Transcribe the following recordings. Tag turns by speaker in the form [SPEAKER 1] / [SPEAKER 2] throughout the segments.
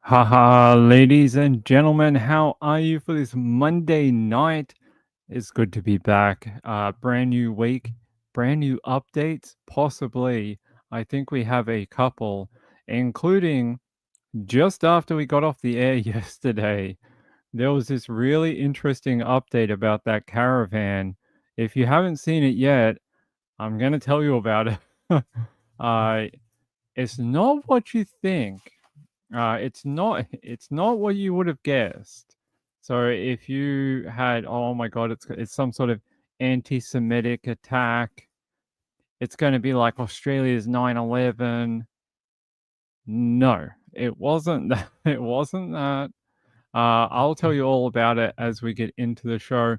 [SPEAKER 1] Haha, ladies and gentlemen, how are you for this Monday night? It's good to be back. Brand new week, brand new updates, possibly. I think we have a couple, including just after we got off the air yesterday. There was this really interesting update about that caravan. If you haven't seen it yet, I'm going to tell you about it. uh, it's not what you think. It's not what you would have guessed. So if you had, oh my god, it's some sort of anti-Semitic attack. It's going to be like Australia's 9/11. No, it wasn't that. It wasn't that. I'll tell you all about it as we get into the show.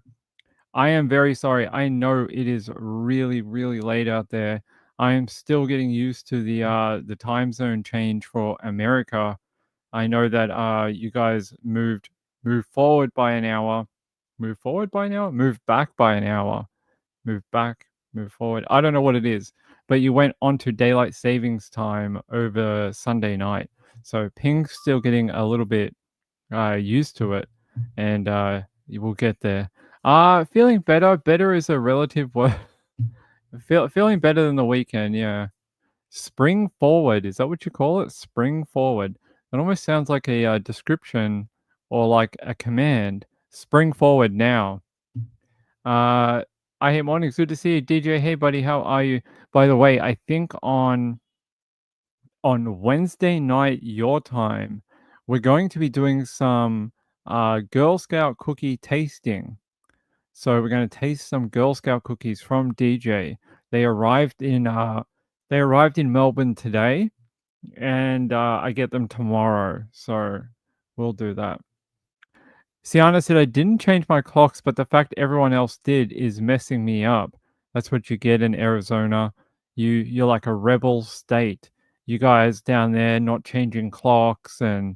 [SPEAKER 1] I am very sorry. I know it is really, really late out there. I am still getting used to the time zone change for America. I know that you guys moved forward by an hour. Move forward by an hour? Move back by an hour. Move back, move forward. I don't know what it is, but you went on to daylight savings time over Sunday night. So Ping's still getting a little bit used to it, and you will get there. Feeling better. Better is a relative word. Feeling better than the weekend, yeah. Spring forward, is that what you call it? Spring forward. It almost sounds like a description or like a command. Spring forward now. I hate mornings. Good to see you, DJ. Hey, buddy, how are you? By the way, I think on Wednesday night your time, we're going to be doing some Girl Scout cookie tasting. So we're going to taste some Girl Scout cookies from DJ. They arrived in Melbourne today, and I get them tomorrow. So we'll do that. Sienna said I didn't change my clocks, but the fact everyone else did is messing me up. That's what you get in Arizona. You're like a rebel state. You guys down there not changing clocks and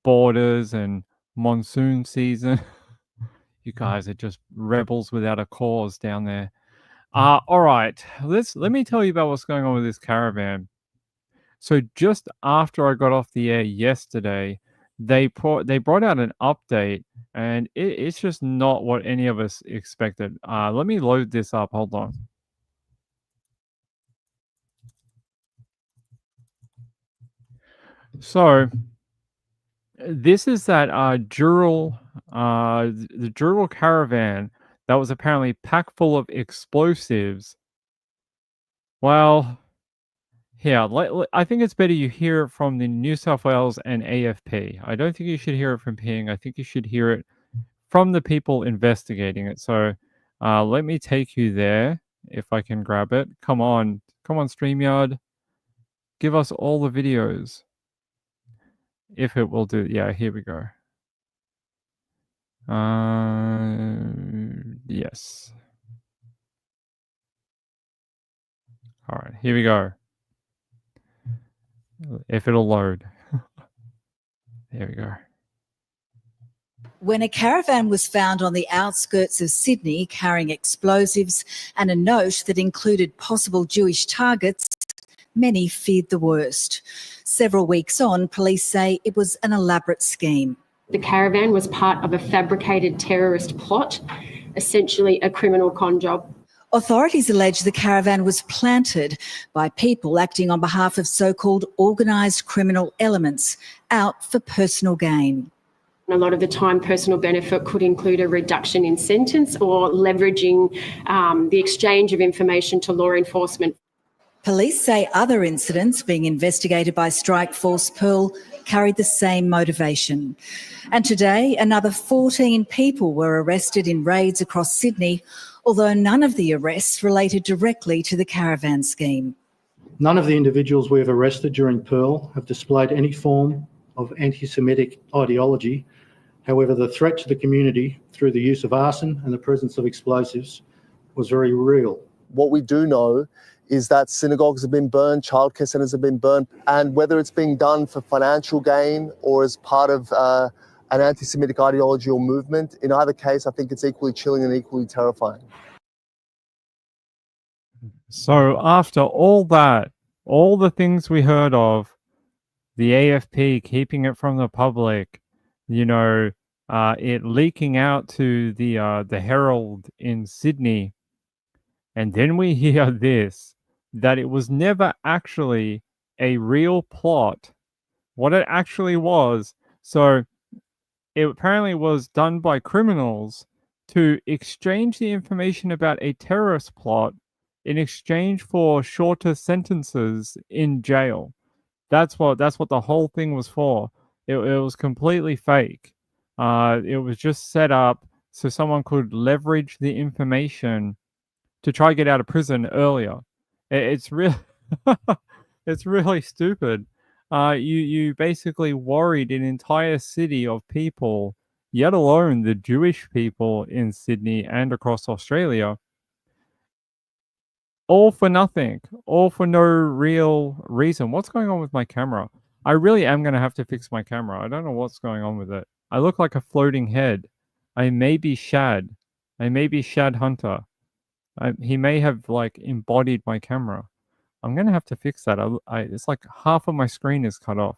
[SPEAKER 1] borders and monsoon season. You guys are just rebels without a cause down there. All right. Let me tell you about what's going on with this caravan. So just after I got off the air yesterday, they brought out an update, and it's just not what any of us expected. Let me load this up. Hold on. So this is that Dural, the Dural caravan that was apparently packed full of explosives. Well, yeah, I think it's better you hear it from the New South Wales and AFP. I don't think you should hear it from Ping. I think you should hear it from the people investigating it. So let me take you there if I can grab it. Come on, StreamYard. Give us all the videos. If it will do. Yeah, here we go. Yes. All right, here we go. If it'll load. There we go.
[SPEAKER 2] When a caravan was found on the outskirts of Sydney carrying explosives and a note that included possible Jewish targets, many feared the worst. Several weeks on, police say it was an elaborate scheme.
[SPEAKER 3] The caravan was part of a fabricated terrorist plot, essentially a criminal con job.
[SPEAKER 2] Authorities allege the caravan was planted by people acting on behalf of so-called organised criminal elements out for personal gain.
[SPEAKER 3] A lot of the time, personal benefit could include a reduction in sentence or leveraging the exchange of information to law enforcement.
[SPEAKER 2] Police say other incidents being investigated by Strike Force Pearl carried the same motivation. And today, another 14 people were arrested in raids across Sydney, although none of the arrests related directly to the caravan scheme.
[SPEAKER 4] None of the individuals we have arrested during Pearl have displayed any form of anti-Semitic ideology. However, the threat to the community through the use of arson and the presence of explosives was very real.
[SPEAKER 5] What we do know is that synagogues have been burned, childcare centres have been burned, and whether it's being done for financial gain or as part of an anti-Semitic ideology or movement, in either case, I think it's equally chilling and equally terrifying.
[SPEAKER 1] So after all that, all the things we heard of, the AFP keeping it from the public, it leaking out to the Herald in Sydney, and then we hear this, that it was never actually a real plot, what it actually was. So it apparently was done by criminals to exchange the information about a terrorist plot in exchange for shorter sentences in jail. That's what the whole thing was for. It was completely fake. It was just set up so someone could leverage the information to try to get out of prison earlier. It's really it's really stupid. You basically worried an entire city of people, yet alone the Jewish people in Sydney and across Australia, all for nothing, all for no real reason. What's going on with my camera? I really am going to have to fix my camera. I don't know what's going on with it. I look like a floating head. I may be Shad. I may be Shad Hunter. He may have like embodied my camera. I'm gonna have to fix that. It's like half of my screen is cut off.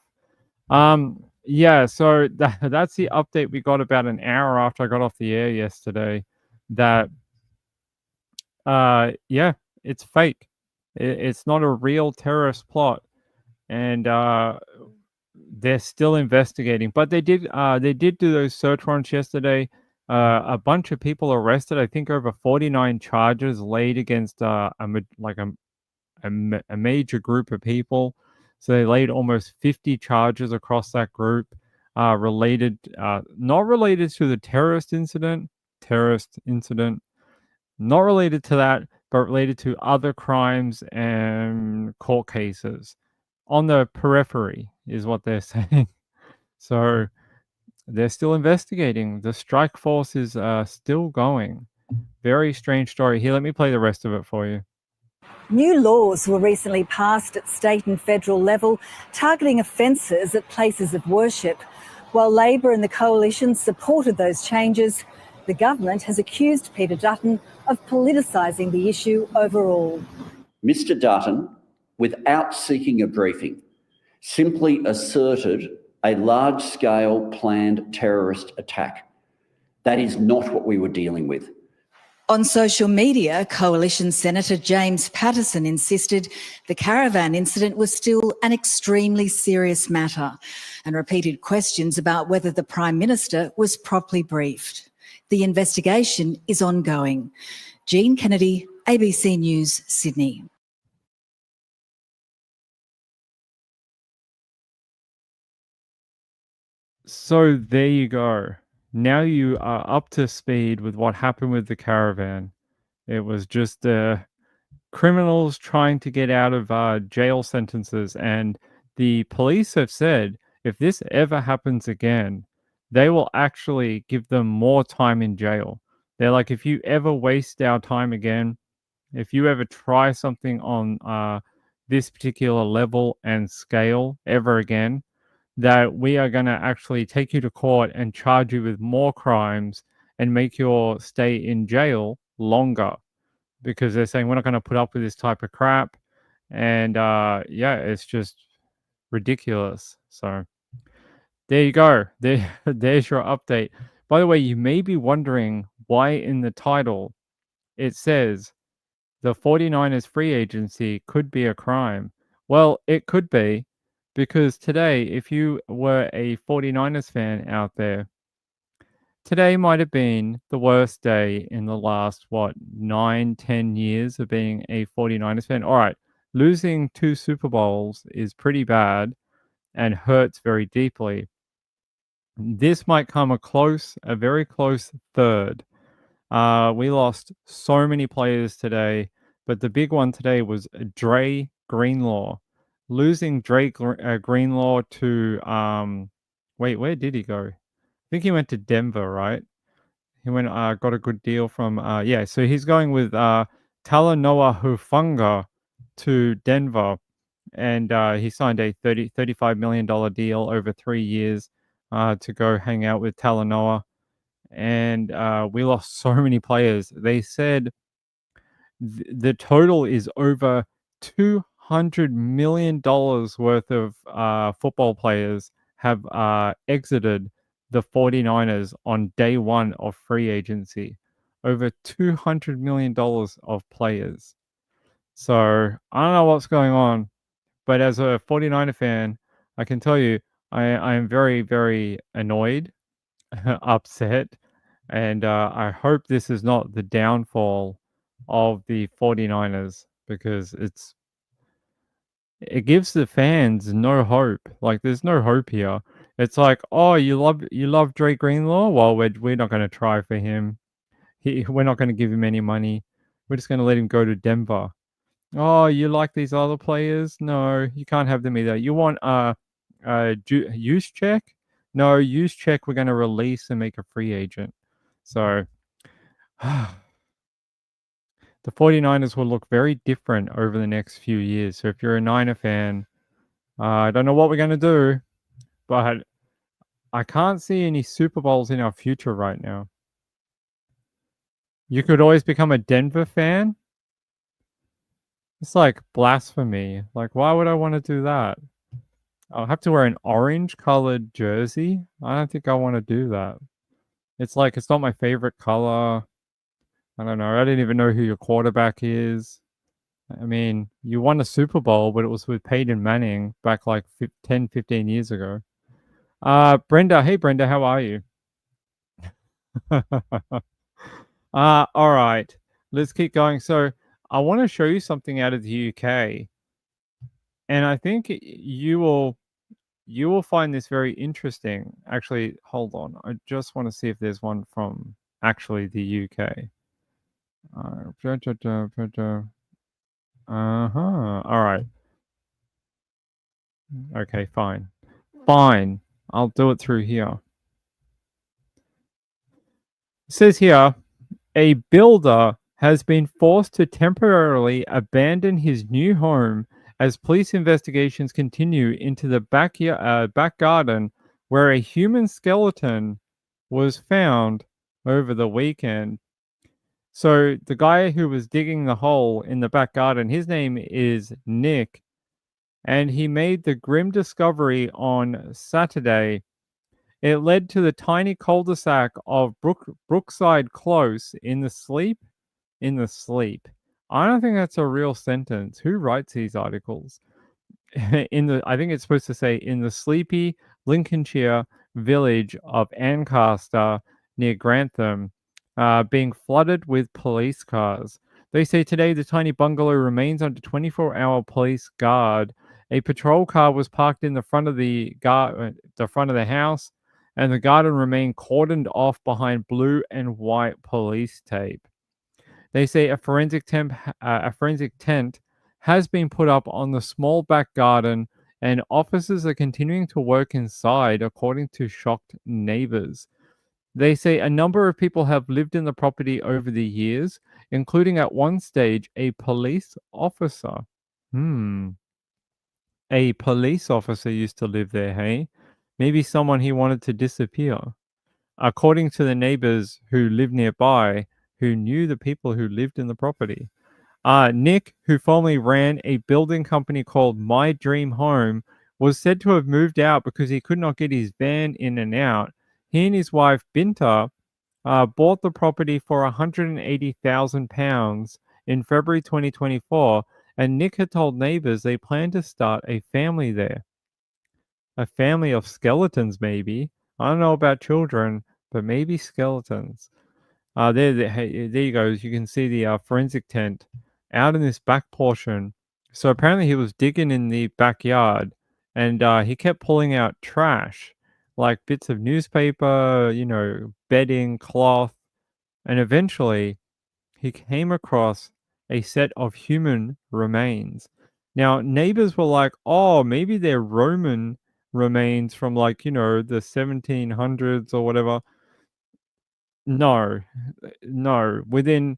[SPEAKER 1] Yeah. So that's the update we got about an hour after I got off the air yesterday. That yeah, it's fake. It's not a real terrorist plot, and they're still investigating. But they did do those search warrants yesterday. A bunch of people arrested. I think over 49 charges laid against a major group of people. So they laid almost 50 charges across that group, not related to the terrorist incident, not related to that, but related to other crimes and court cases on the periphery, is what they're saying. So they're still investigating. The strike force is still going. Very strange story. Here, let me play the rest of it for you.
[SPEAKER 2] New laws were recently passed at state and federal level targeting offences at places of worship. While Labor and the Coalition supported those changes, the government has accused Peter Dutton of politicising the issue overall.
[SPEAKER 6] Mr Dutton, without seeking a briefing, simply asserted a large-scale planned terrorist attack. That is not what we were dealing with.
[SPEAKER 2] On social media, Coalition Senator James Patterson insisted the caravan incident was still an extremely serious matter and repeated questions about whether the Prime Minister was properly briefed. The investigation is ongoing. Jean Kennedy, ABC News, Sydney.
[SPEAKER 1] So there you go. Now you are up to speed with what happened with the caravan. It was just criminals trying to get out of jail sentences, and the police have said if this ever happens again, they will actually give them more time in jail. They're like, if you ever waste our time again, if you ever try something on this particular level and scale ever again, that we are going to actually take you to court and charge you with more crimes and make your stay in jail longer, because they're saying we're not going to put up with this type of crap. And yeah, it's just ridiculous. So there you go. There's your update. By the way, you may be wondering why in the title it says the 49ers free agency could be a crime. Well, it could be, because today, if you were a 49ers fan out there, today might have been the worst day in the last, 9-10 years of being a 49ers fan. All right, losing 2 Super Bowls is pretty bad and hurts very deeply. This might come a very close third. We lost so many players today, but the big one today was Dre Greenlaw. Losing Dre Greenlaw to wait, where did he go? I think he went to Denver, right? He went got a good deal from yeah, so he's going with Talanoa Hufanga to Denver, and he signed a $35 million deal over 3 years to go hang out with Talanoa. And we lost so many players. They said the total is over 200 $200 million worth of football players have exited the 49ers on day one of free agency. Over $200 million of players. So I don't know what's going on, but as a 49er fan, I can tell you I am very, very annoyed, upset, and I hope this is not the downfall of the 49ers, because it gives the fans no hope. Like, there's no hope here. It's like, oh, you love Drake Greenlaw? Well, we're not going to try for him. We're not going to give him any money. We're just going to let him go to Denver. Oh, you like these other players? No, you can't have them either. You want Juszczyk? No, Juszczyk we're going to release and make a free agent. So the 49ers will look very different over the next few years. So if you're a Niner fan, I don't know what we're going to do, but I can't see any Super Bowls in our future right now. You could always become a Denver fan. It's like blasphemy. Like, why would I want to do that? I'll have to wear an orange colored jersey. I don't think I want to do that. It's like, it's not my favorite color. I don't know. I didn't even know who your quarterback is. I mean, you won a Super Bowl, but it was with Peyton Manning back like 10, 15 years ago. Brenda. Hey, Brenda, how are you? All right. Let's keep going. So I want to show you something out of the UK. And I think you will find this very interesting. Actually, hold on. I just want to see if there's one from actually the UK. All right. Okay, fine. Fine. I'll do it through here. It says here, a builder has been forced to temporarily abandon his new home as police investigations continue into the back garden where a human skeleton was found over the weekend. So the guy who was digging the hole in the back garden, his name is Nick, and he made the grim discovery on Saturday. It led to the tiny cul-de-sac of Brookside Close in the sleep. I don't think that's a real sentence. Who writes these articles? I think it's supposed to say in the sleepy Lincolnshire village of Ancaster near Grantham, being flooded with police cars. They say today the tiny bungalow remains under 24-hour police guard. A patrol car was parked in the front of the house, and the garden remained cordoned off behind blue and white police tape. They say a forensic tent has been put up on the small back garden, and officers are continuing to work inside, according to shocked neighbors. They say a number of people have lived in the property over the years, including at one stage a police officer. A police officer used to live there, hey? Maybe someone he wanted to disappear. According to the neighbors who live nearby, who knew the people who lived in the property. Nick, who formerly ran a building company called My Dream Home, was said to have moved out because he could not get his van in and out. He and his wife, Binta, bought the property for £180,000 in February 2024, and Nick had told neighbors they planned to start a family there. A family of skeletons, maybe. I don't know about children, but maybe skeletons. There you go. You can see the forensic tent out in this back portion. So apparently he was digging in the backyard, and he kept pulling out trash, like bits of newspaper, bedding, cloth, and eventually he came across a set of human remains. Now, neighbors were like, oh, maybe they're Roman remains from the 1700s or whatever. No, within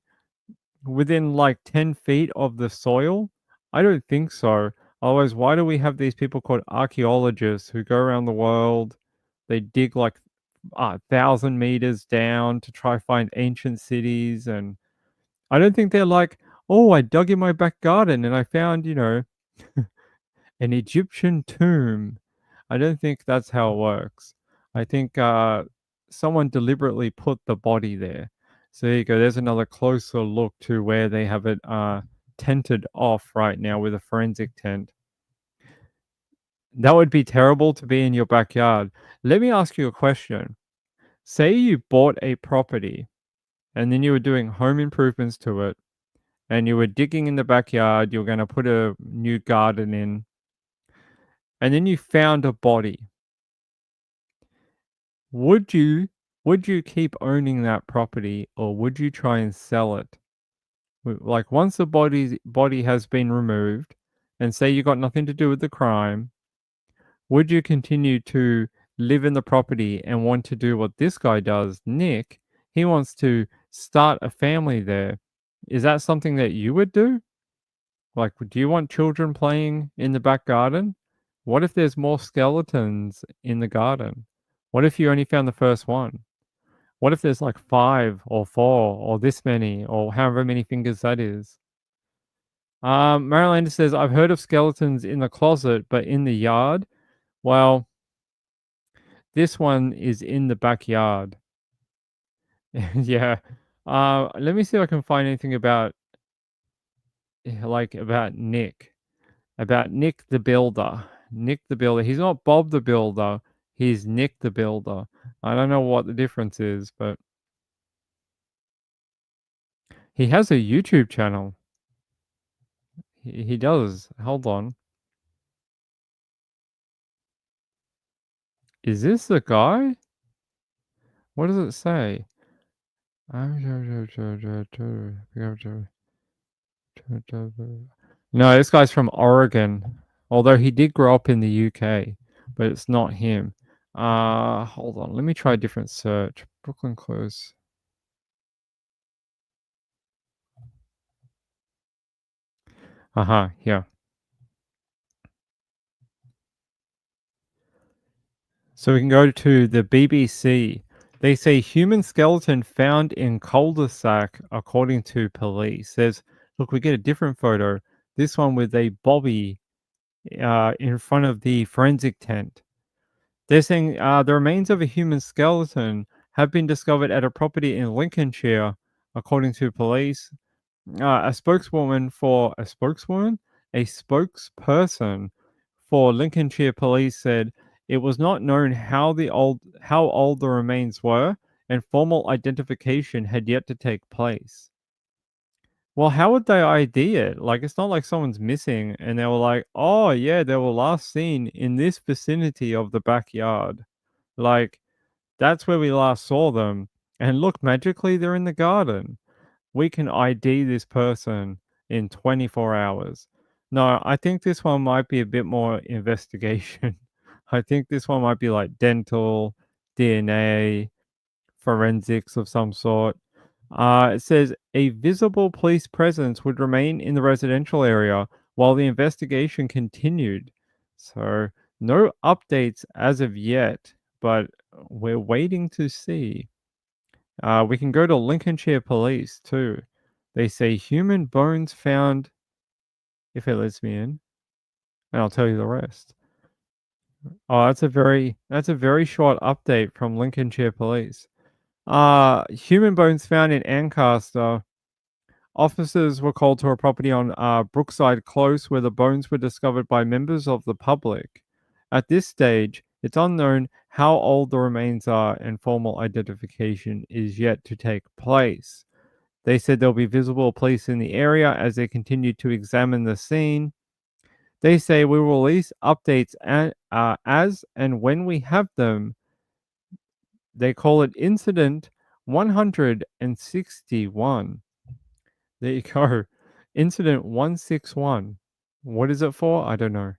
[SPEAKER 1] like 10 feet of the soil? I don't think so. Otherwise, why do we have these people called archaeologists who go around the world? They dig like 1,000 meters down to try find ancient cities, and I don't think they're like, oh, I dug in my back garden and I found, An Egyptian tomb. I don't think that's how it works. I think someone deliberately put the body there. So there you go. There's another closer look to where they have it tented off right now with a forensic tent. That would be terrible to be in your backyard. Let me ask you a question. Say you bought a property and then you were doing home improvements to it and you were digging in the backyard, you were going to put a new garden in, and then you found a body. Would you keep owning that property, or would you try and sell it? Like, once the body has been removed, and say you got nothing to do with the crime, would you continue to live in the property and want to do what this guy does, Nick? He wants to start a family there. Is that something that you would do? Like, do you want children playing in the back garden? What if there's more skeletons in the garden? What if you only found the first one? What if there's like 5 or 4 or this many or however many fingers that is? Marylander says, I've heard of skeletons in the closet, but in the yard? Well, this one is in the backyard. Yeah. Let me see if I can find anything about Nick. About Nick the Builder. Nick the Builder. He's not Bob the Builder. He's Nick the Builder. I don't know what the difference is, but he has a YouTube channel. He does. Hold on. Is this the guy? What does it say? No, this guy's from Oregon. Although he did grow up in the UK, but it's not him. Hold on. Let me try a different search. Brooklyn Close. Here. So we can go to the BBC. They say human skeleton found in cul-de-sac, according to police. Says, look, we get a different photo. This one with a bobby in front of the forensic tent. They're saying the remains of a human skeleton have been discovered at a property in Lincolnshire, according to police. A spokesperson for Lincolnshire police said it was not known how old the remains were, and formal identification had yet to take place. Well, how would they ID it? Like, it's not like someone's missing and they were like, oh yeah, they were last seen in this vicinity of the backyard. Like, that's where we last saw them. And look, magically they're in the garden. We can ID this person in 24 hours. No, I think this one might be a bit more investigation. I think this one might be like dental, DNA, forensics of some sort. It says a visible police presence would remain in the residential area while the investigation continued. So, no updates as of yet, but we're waiting to see. We can go to Lincolnshire Police too. They say human bones found, if it lets me in, and I'll tell you the rest. Oh, that's a very short update from Lincolnshire Police. Human bones found in Ancaster. Officers were called to a property on Brookside Close where the bones were discovered by members of the public. At this stage, it's unknown how old the remains are and formal identification is yet to take place. They said there'll be visible police in the area as they continue to examine the scene. They say we will release updates as and when we have them. They call it Incident 161. There you go. Incident 161. What is it for? I don't know.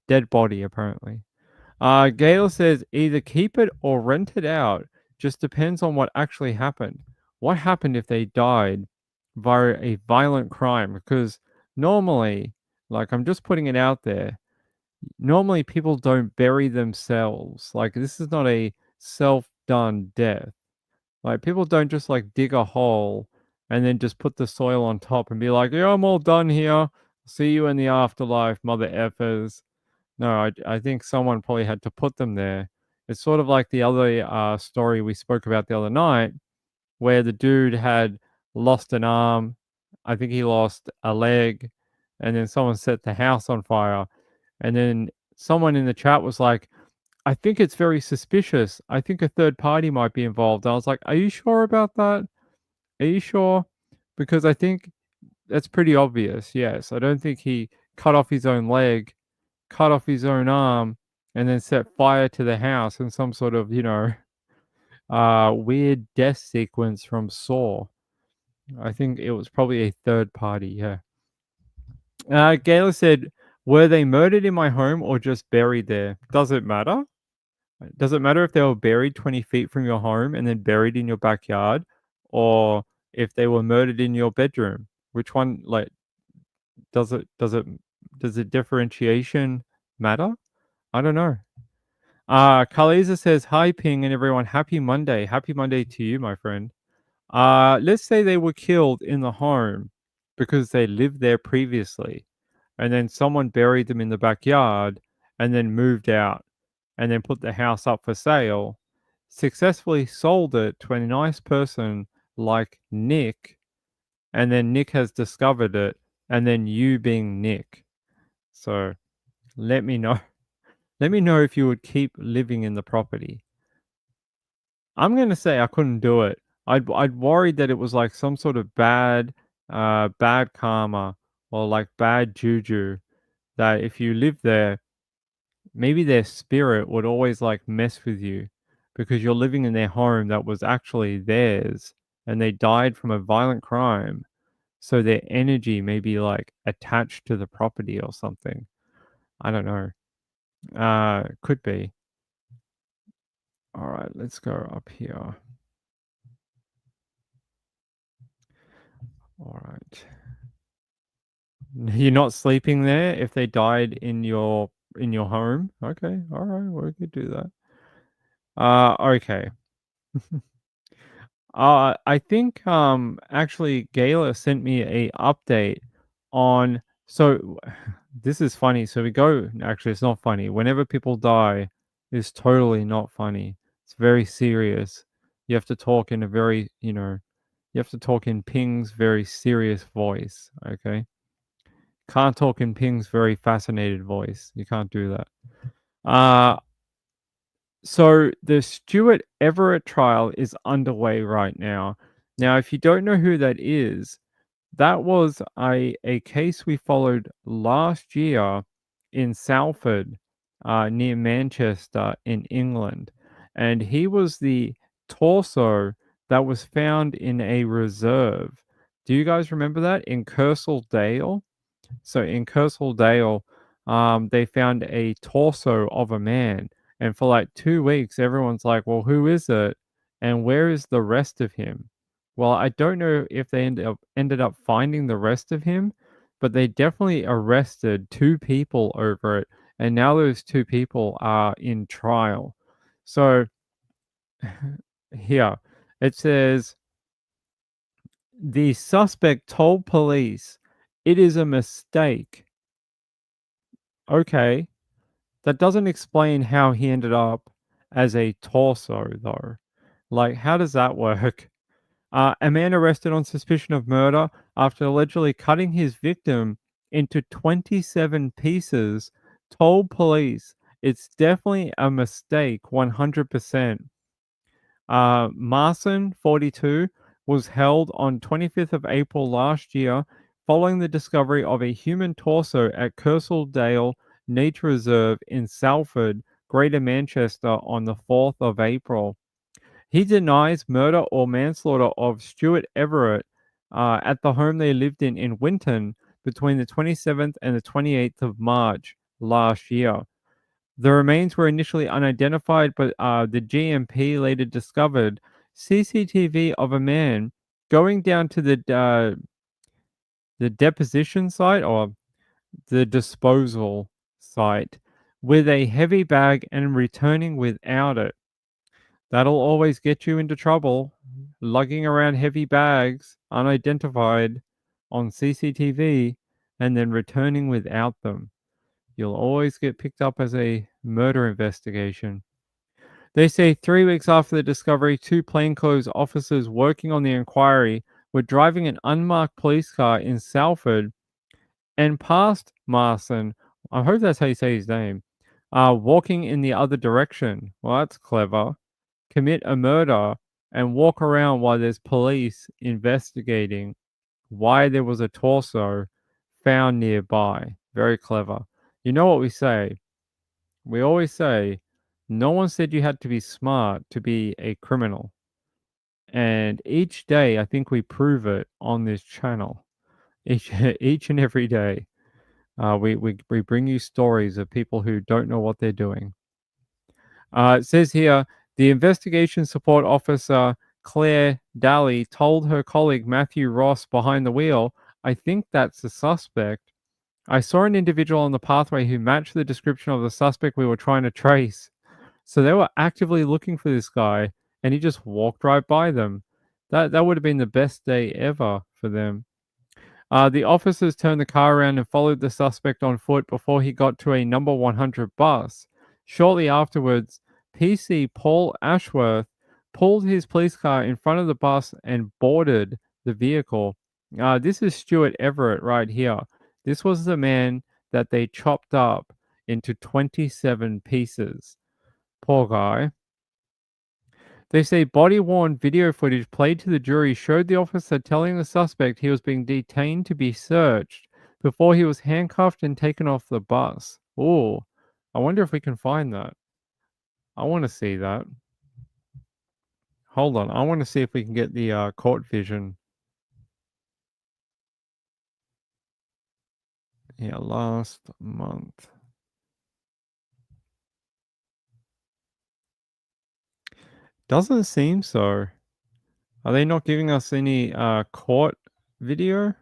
[SPEAKER 1] Dead body, apparently. Gail says either keep it or rent it out. Just depends on what actually happened. What happened if they died via a violent crime? Because normally, like, I'm just putting it out there, normally people don't bury themselves. Like, this is not a self-done death. Like, people don't just like dig a hole and then just put the soil on top and be like, yeah, I'm all done here. See you in the afterlife, mother effers. No, I think someone probably had to put them there. It's sort of like the other story we spoke about the other night, where the dude had lost an arm. I think he lost a leg, and then someone set the house on fire. And then someone in the chat was like, I think it's very suspicious. I think a third party might be involved. I was like, are you sure about that? Are you sure? Because I think that's pretty obvious. Yes. I don't think he cut off his own leg, cut off his own arm, and then set fire to the house in some sort of, weird death sequence from Saw. I think it was probably a third party. Yeah. Gayla said, were they murdered in my home or just buried there? Does it matter? Does it matter if they were buried 20 feet from your home and then buried in your backyard, or if they were murdered in your bedroom? Which one, like, does the differentiation matter? I don't know. Kaliza says, hi, Ping, and everyone. Happy Monday. Happy Monday to you, my friend. Let's say they were killed in the home because they lived there previously, and then someone buried them in the backyard and then moved out and then put the house up for sale, successfully sold it to a nice person like Nick, and then Nick has discovered it, and then you being Nick. So let me know. Let me know if you would keep living in the property. I'm going to say I couldn't do it. I'd worried that it was like some sort of bad karma or like bad juju, that if you live there, maybe their spirit would always like mess with you because you're living in their home that was actually theirs and they died from a violent crime. So their energy may be like attached to the property or something. I don't know. Could be. All right, let's go up here. All right. You're not sleeping there if they died in your home? Okay. All right, we could do that. Okay. I think actually Gayla sent me a update on, so this is funny. So actually it's not funny. Whenever people die, it's totally not funny. It's very serious. You have to talk in a very, you have to talk in Ping's very serious voice, okay? Can't talk in Ping's very fascinated voice. You can't do that. So the Stuart Everett trial is underway right now. Now, if you don't know who that is, that was a case we followed last year in Salford, near Manchester in England. And he was the torso that was found in a reserve. Do you guys remember that? In Kersal Dale? So in Kersal Dale, they found a torso of a man. And for like 2 weeks, everyone's like, well, who is it? And where is the rest of him? Well, I don't know if they ended up finding the rest of him, but they definitely arrested 2 people over it. And now those 2 people are in trial. So here it says, the suspect told police it is a mistake. Okay. That doesn't explain how he ended up as a torso, though. Like, how does that work? A man arrested on suspicion of murder after allegedly cutting his victim into 27 pieces told police it's definitely a mistake, 100%. Marson, 42, was held on 25th of April last year following the discovery of a human torso at Kersal Dale Nature Reserve in Salford, Greater Manchester on the 4th of April. He denies murder or manslaughter of Stuart Everett at the home they lived in Winton between the 27th and the 28th of March last year. The remains were initially unidentified, but the GMP later discovered CCTV of a man going down to the deposition site or the disposal site with a heavy bag and returning without it. That'll always get you into trouble. Lugging around heavy bags unidentified on CCTV and then returning without them. You'll always get picked up as a murder investigation. They say 3 weeks after the discovery, 2 plainclothes officers working on the inquiry were driving an unmarked police car in Salford and passed Marson. I hope that's how you say his name. Walking in the other direction. Well, that's clever. Commit a murder and walk around while there's police investigating why there was a torso found nearby. Very clever. You know what we say? We always say, no one said you had to be smart to be a criminal. And each day, I think we prove it on this channel. Each and every day, we bring you stories of people who don't know what they're doing. It says here, the investigation support officer, Claire Daly, told her colleague Matthew Ross behind the wheel, I think that's the suspect. I saw an individual on the pathway who matched the description of the suspect we were trying to trace. So they were actively looking for this guy, and he just walked right by them. That would have been the best day ever for them. The officers turned the car around and followed the suspect on foot before he got to a number 100 bus. Shortly afterwards, PC Paul Ashworth pulled his police car in front of the bus and boarded the vehicle. This is Stuart Everett right here. This was the man that they chopped up into 27 pieces. Poor guy. They say body-worn video footage played to the jury showed the officer telling the suspect he was being detained to be searched before he was handcuffed and taken off the bus. Oh, I wonder if we can find that. I want to see that. Hold on. I want to see if we can get the court vision. Yeah, last month. Doesn't seem so. Are they not giving us any court video?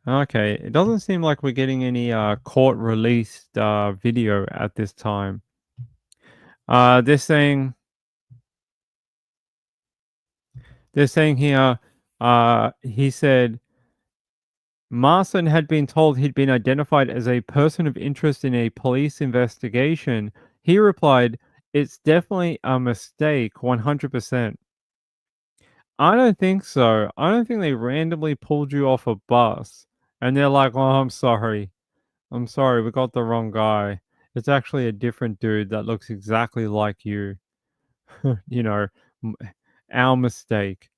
[SPEAKER 1] Okay, it doesn't seem like we're getting any court released video at this time. They're saying here, he said Marson had been told he'd been identified as a person of interest in a police investigation. He replied, "It's definitely a mistake, 100%. I don't think so. I don't think they randomly pulled you off a bus and they're like, oh, I'm sorry. I'm sorry, we got the wrong guy. It's actually a different dude that looks exactly like you. You know, our mistake."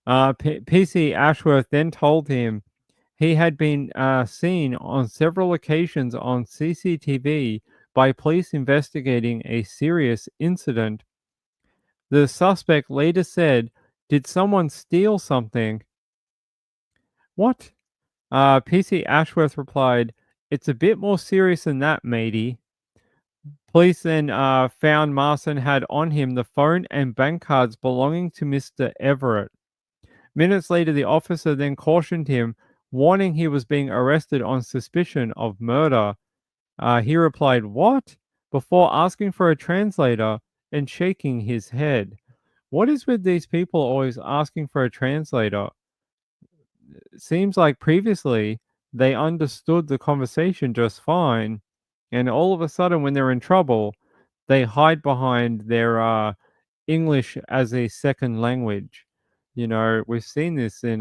[SPEAKER 1] PC Ashworth then told him he had been seen on several occasions on CCTV by police investigating a serious incident. The suspect later said, "Did someone steal something?" What? PC Ashworth replied, "It's a bit more serious than that, matey." Police then found Marson had on him the phone and bank cards belonging to Mr. Everett. Minutes later, the officer then cautioned him, warning he was being arrested on suspicion of murder. He replied, "What?" before asking for a translator and shaking his head. What is with these people always asking for a translator? It seems like previously they understood the conversation just fine, and all of a sudden, when they're in trouble, they hide behind their English as a second language. You know, we've seen this in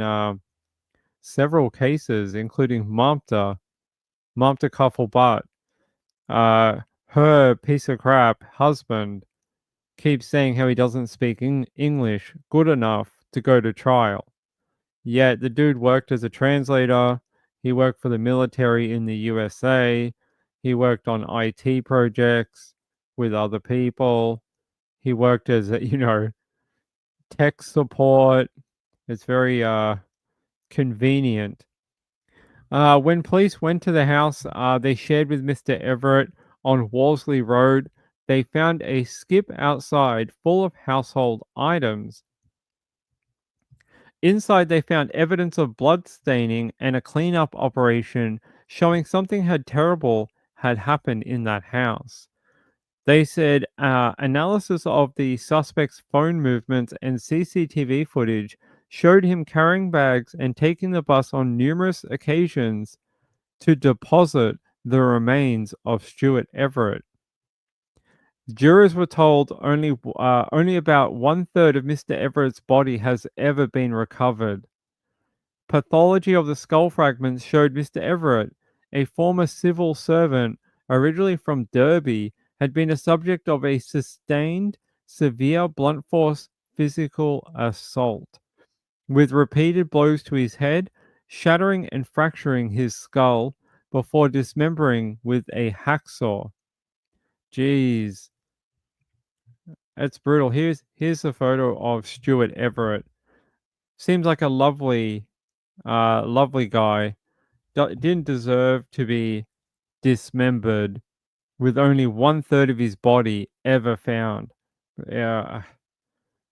[SPEAKER 1] several cases, including Mamta Kaffelbart. Her piece of crap husband keeps saying how he doesn't speak English good enough to go to trial. Yet the dude worked as a translator. He worked for the military in the USA. He worked on IT projects with other people. He worked as tech support. It's very convenient. When police went to the house they shared with Mr. Everett on Worsley Road, they found a skip outside full of household items. Inside, they found evidence of blood staining and a cleanup operation showing something terrible had happened in that house. They said analysis of the suspect's phone movements and CCTV footage showed him carrying bags and taking the bus on numerous occasions to deposit the remains of Stuart Everett. Jurors were told only about 1/3 of Mr. Everett's body has ever been recovered. Pathology of the skull fragments showed Mr. Everett, a former civil servant originally from Derby, had been a subject of a sustained, severe blunt force physical assault, with repeated blows to his head, shattering and fracturing his skull before dismembering with a hacksaw. Jeez. It's brutal. Here's a photo of Stuart Everett. Seems like a lovely guy. Didn't deserve to be dismembered with only 1/3 of his body ever found. Yeah,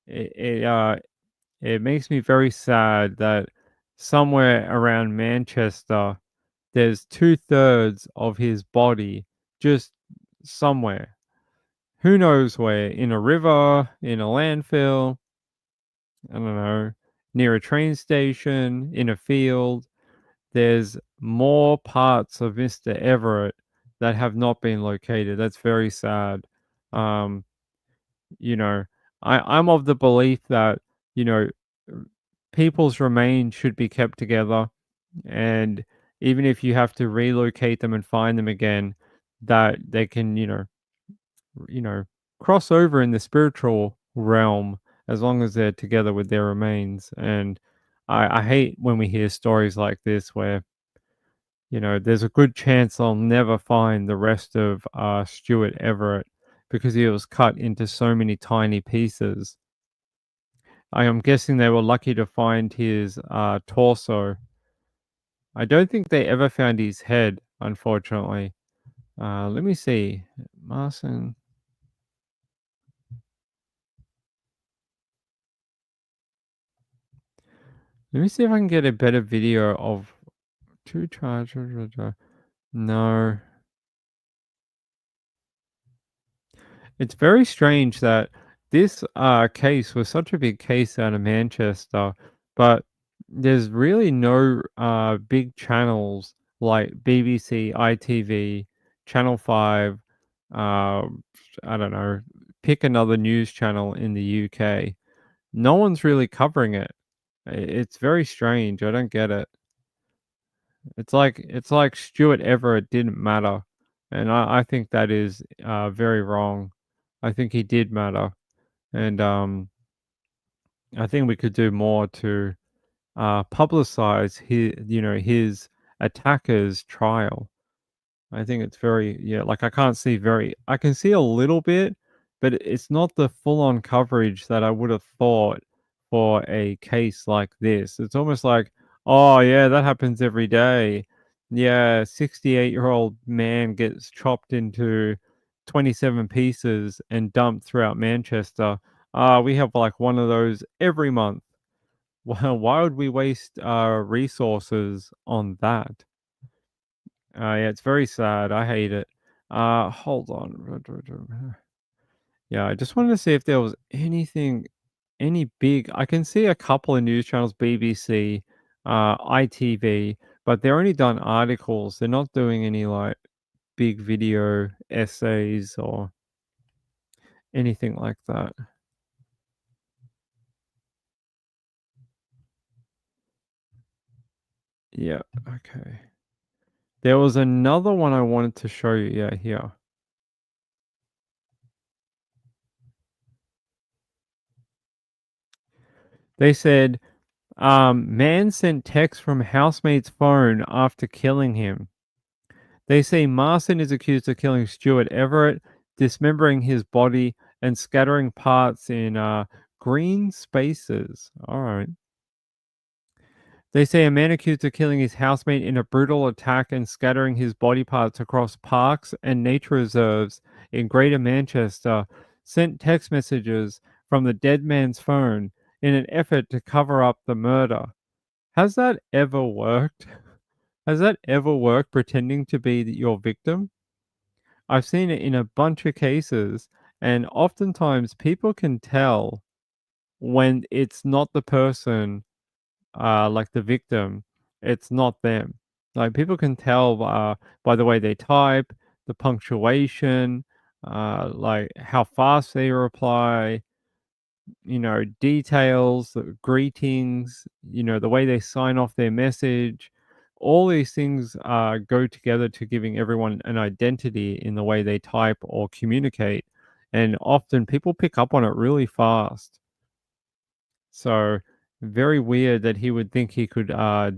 [SPEAKER 1] it makes me very sad that somewhere around Manchester, there's 2/3 of his body just somewhere. Who knows where? In a river, in a landfill, I don't know, near a train station, in a field. There's more parts of Mr. Everett that have not been located. That's very sad. Um, you know, I'm of the belief that, you know, people's remains should be kept together. And even if you have to relocate them and find them again, that they can, cross over in the spiritual realm as long as they're together with their remains. And I hate when we hear stories like this where, there's a good chance I'll never find the rest of Stuart Everett because he was cut into so many tiny pieces. I am guessing they were lucky to find his torso. I don't think they ever found his head, unfortunately. Let me see. Marson. Let me see if I can get a better video of two charges. No. It's very strange that this case was such a big case out of Manchester, but there's really no big channels like BBC, ITV, Channel 5, I don't know, pick another news channel in the UK. No one's really covering it. It's very strange. I don't get it. It's like Stuart Everett didn't matter, and I think that is very wrong. I think he did matter, and I think we could do more to publicize his attacker's trial. I think it's very like I can see a little bit, but it's not the full on coverage that I would have thought for a case like this. It's almost like, oh yeah, that happens every day. Yeah, 68-year-old man gets chopped into 27 pieces and dumped throughout Manchester. We have like one of those every month. Well, why would we waste resources on that? Yeah, it's very sad. I hate it. Hold on. Yeah, I just wanted to see if there was any big. I can see a couple of news channels, BBC, ITV, but they're only done articles. They're not doing any like big video essays or anything like that. Yeah, okay. There was another one I wanted to show you. Yeah, here. They said, man sent text from housemate's phone after killing him. They say Marson is accused of killing Stuart Everett, dismembering his body and scattering parts in green spaces. All right. They say a man accused of killing his housemate in a brutal attack and scattering his body parts across parks and nature reserves in Greater Manchester sent text messages from the dead man's phone in an effort to cover up the murder. Has that ever worked? Has that ever worked, pretending to be your victim? I've seen it in a bunch of cases, and oftentimes people can tell when it's not the person, like the victim, it's not them. Like people can tell by the way they type, the punctuation, like how fast they reply, details, greetings, the way they sign off their message. All these things go together to giving everyone an identity in the way they type or communicate. And often people pick up on it really fast. So, very weird that he would think he could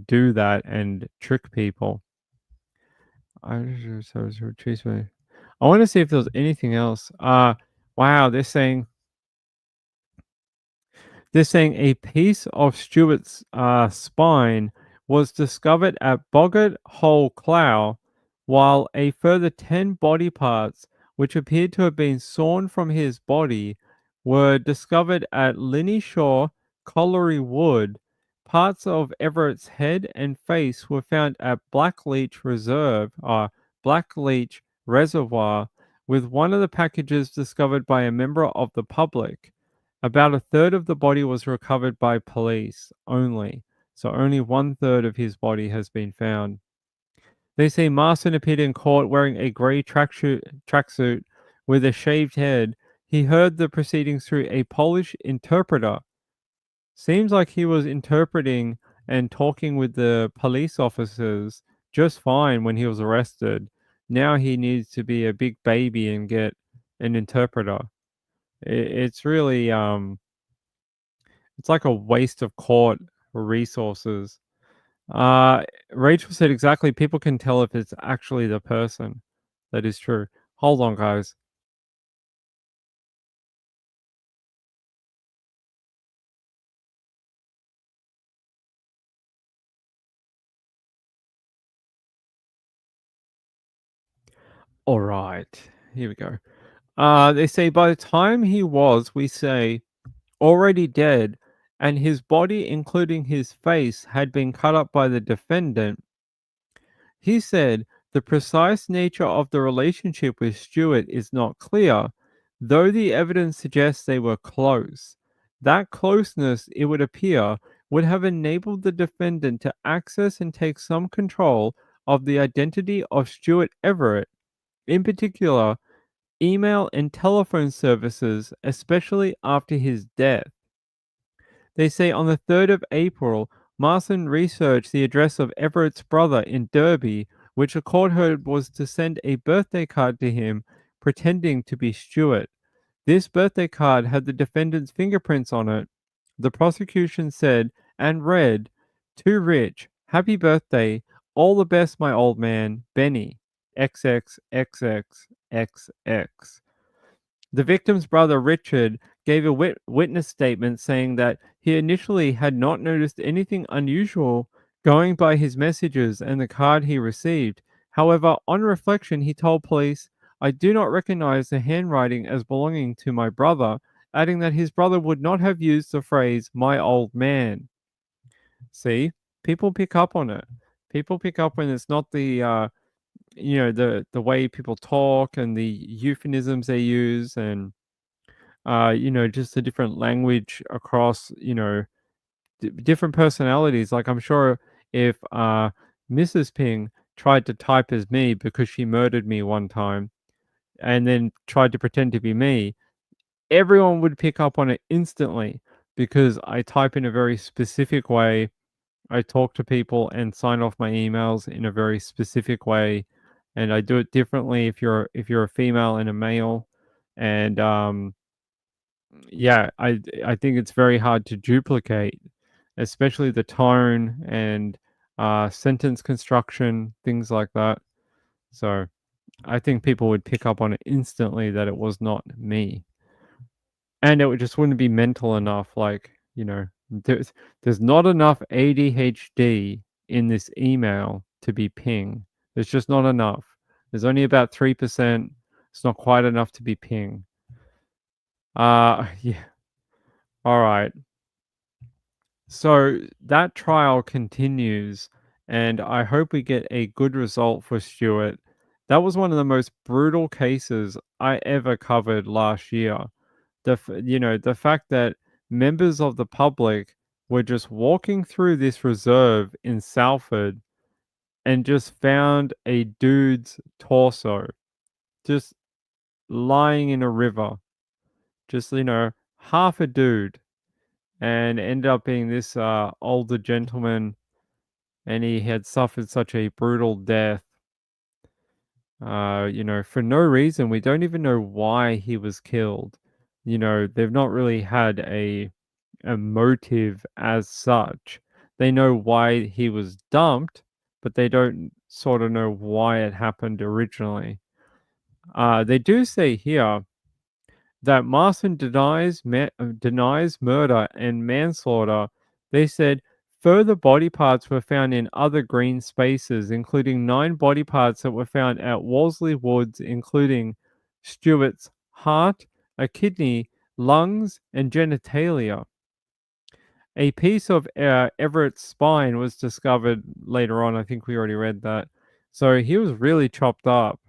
[SPEAKER 1] do that and trick people. I want to see if there's anything else. Wow, they're saying a piece of Stuart's spine was discovered at Boggart Hole Clough, while a further 10 body parts, which appeared to have been sawn from his body, were discovered at Linney Shaw Colliery Wood. Parts of Everett's head and face were found at Blackleach Reservoir, with one of the packages discovered by a member of the public. About a third of the body was recovered by police only, so only 1/3 of his body has been found. They say Marston appeared in court wearing a grey tracksuit with a shaved head. He heard the proceedings through a Polish interpreter. Seems like he was interpreting and talking with the police officers just fine when he was arrested. Now he needs to be a big baby and get an interpreter. It's really it's like a waste of court resources. Rachel said exactly. People can tell if it's actually the person. That is true. Hold on, guys. All right, here we go. They say by the time he was, we say, already dead, and his body, including his face, had been cut up by the defendant. He said the precise nature of the relationship with Stuart is not clear, though the evidence suggests they were close. That closeness, it would appear, would have enabled the defendant to access and take some control of the identity of Stuart Everett, in particular, email and telephone services, especially after his death. They say on the 3rd of April, Marston researched the address of Everett's brother in Derby, which the court heard was to send a birthday card to him, pretending to be Stuart. This birthday card had the defendant's fingerprints on it. The prosecution said and read, "To Rich, happy birthday, all the best, my old man, Benny, XXXXXX." The victim's brother, Richard, gave a witness statement saying that he initially had not noticed anything unusual going by his messages and the card he received. However, on reflection, he told police, "I do not recognize the handwriting as belonging to my brother," adding that his brother would not have used the phrase, "my old man." See, people pick up on it. People pick up when it's not the the way people talk and the euphemisms they use, and just the different language across different personalities. Like I'm sure if Mrs. Ping tried to type as me because she murdered me one time and then tried to pretend to be me, everyone would pick up on it instantly because I type in a very specific way. I talk to people and sign off my emails in a very specific way, and I do it differently if you're a female and a male. And yeah, I think it's very hard to duplicate, especially the tone and sentence construction, things like that. So I think people would pick up on it instantly that it was not me, and just wouldn't be mental enough. Like there's not enough ADHD in this email to be Ping. There's just not enough. There's only about 3%. It's not quite enough to be Ping. Yeah. All right. So that trial continues, and I hope we get a good result for Stuart. That was one of the most brutal cases I ever covered last year. The fact that members of the public were just walking through this reserve in Salford and just found a dude's torso just lying in a river. Just, half a dude. And ended up being this older gentleman, and he had suffered such a brutal death. For no reason. We don't even know why he was killed. They've not really had a motive as such. They know why he was dumped, but they don't sort of know why it happened originally. They do say here that Marston denies murder and manslaughter. They said further body parts were found in other green spaces, including 9 body parts that were found at Wolseley Woods, including Stewart's heart, a kidney, lungs, and genitalia. A piece of Everett's spine was discovered later on. I think we already read that. So he was really chopped up.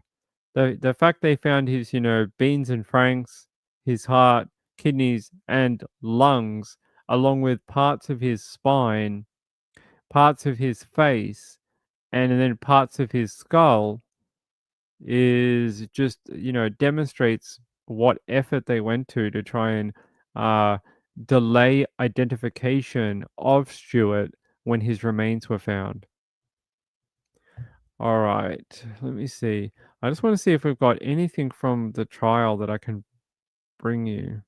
[SPEAKER 1] The fact they found his, beans and franks, his heart, kidneys, and lungs, along with parts of his spine, parts of his face, and then parts of his skull, is just, demonstrates what effort they went to try and delay identification of Stewart when his remains were found. All right, let me see. I just want to see if we've got anything from the trial that I can bring you.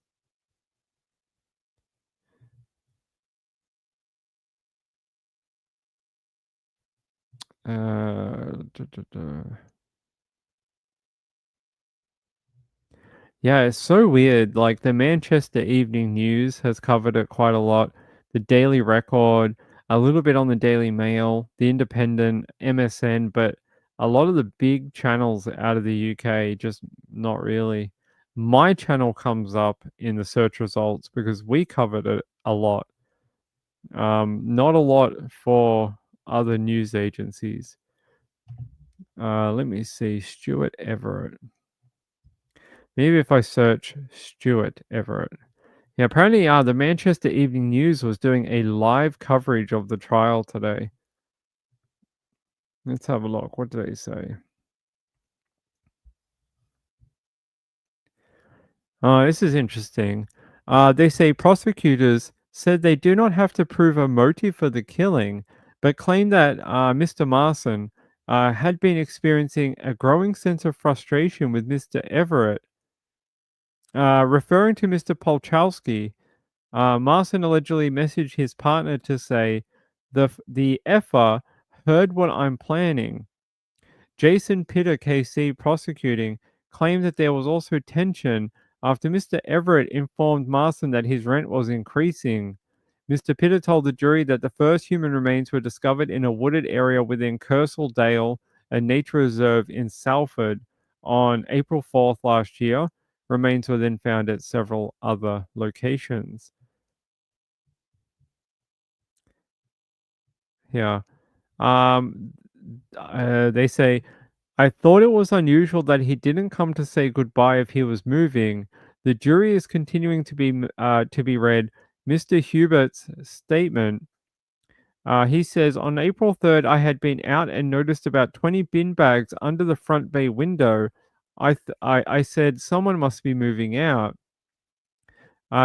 [SPEAKER 1] Yeah, it's so weird. Like the Manchester Evening News has covered it quite a lot. The Daily Record, a little bit on the Daily Mail, the Independent, MSN, but a lot of the big channels out of the UK just not really. My channel comes up in the search results because we covered it a lot. Not a lot for other news agencies. Let me see. Stewart Everett. Maybe if I search Stewart Everett. Yeah, apparently the Manchester Evening News was doing a live coverage of the trial today. Let's have a look. What do they say? This is interesting. They say prosecutors said they do not have to prove a motive for the killing, but claim that Mr. Marston had been experiencing a growing sense of frustration with Mr. Everett. Referring to Mr. Polchowski, Marston allegedly messaged his partner to say, the effer heard what I'm planning. Jason Pitter, KC, prosecuting, claimed that there was also tension after Mr. Everett informed Marston that his rent was increasing. Mr. Pitter told the jury that the first human remains were discovered in a wooded area within Kersal Dale, a nature reserve in Salford, on April 4th last year. Remains were then found at several other locations. Yeah. They say, I thought it was unusual that he didn't come to say goodbye if he was moving. The jury is continuing to be read. Mr. Hubert's statement. He says, on April 3rd, I had been out and noticed about 20 bin bags under the front bay window. I said, someone must be moving out.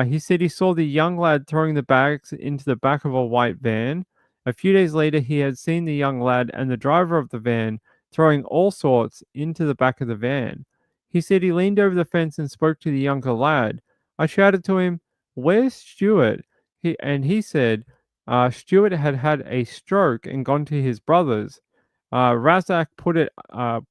[SPEAKER 1] He said he saw the young lad throwing the bags into the back of a white van. A few days later, he had seen the young lad and the driver of the van throwing all sorts into the back of the van. He said he leaned over the fence and spoke to the younger lad. I shouted to him, "Where's Stewart?" He said Stewart had had a stroke and gone to his brother's. Razak put it up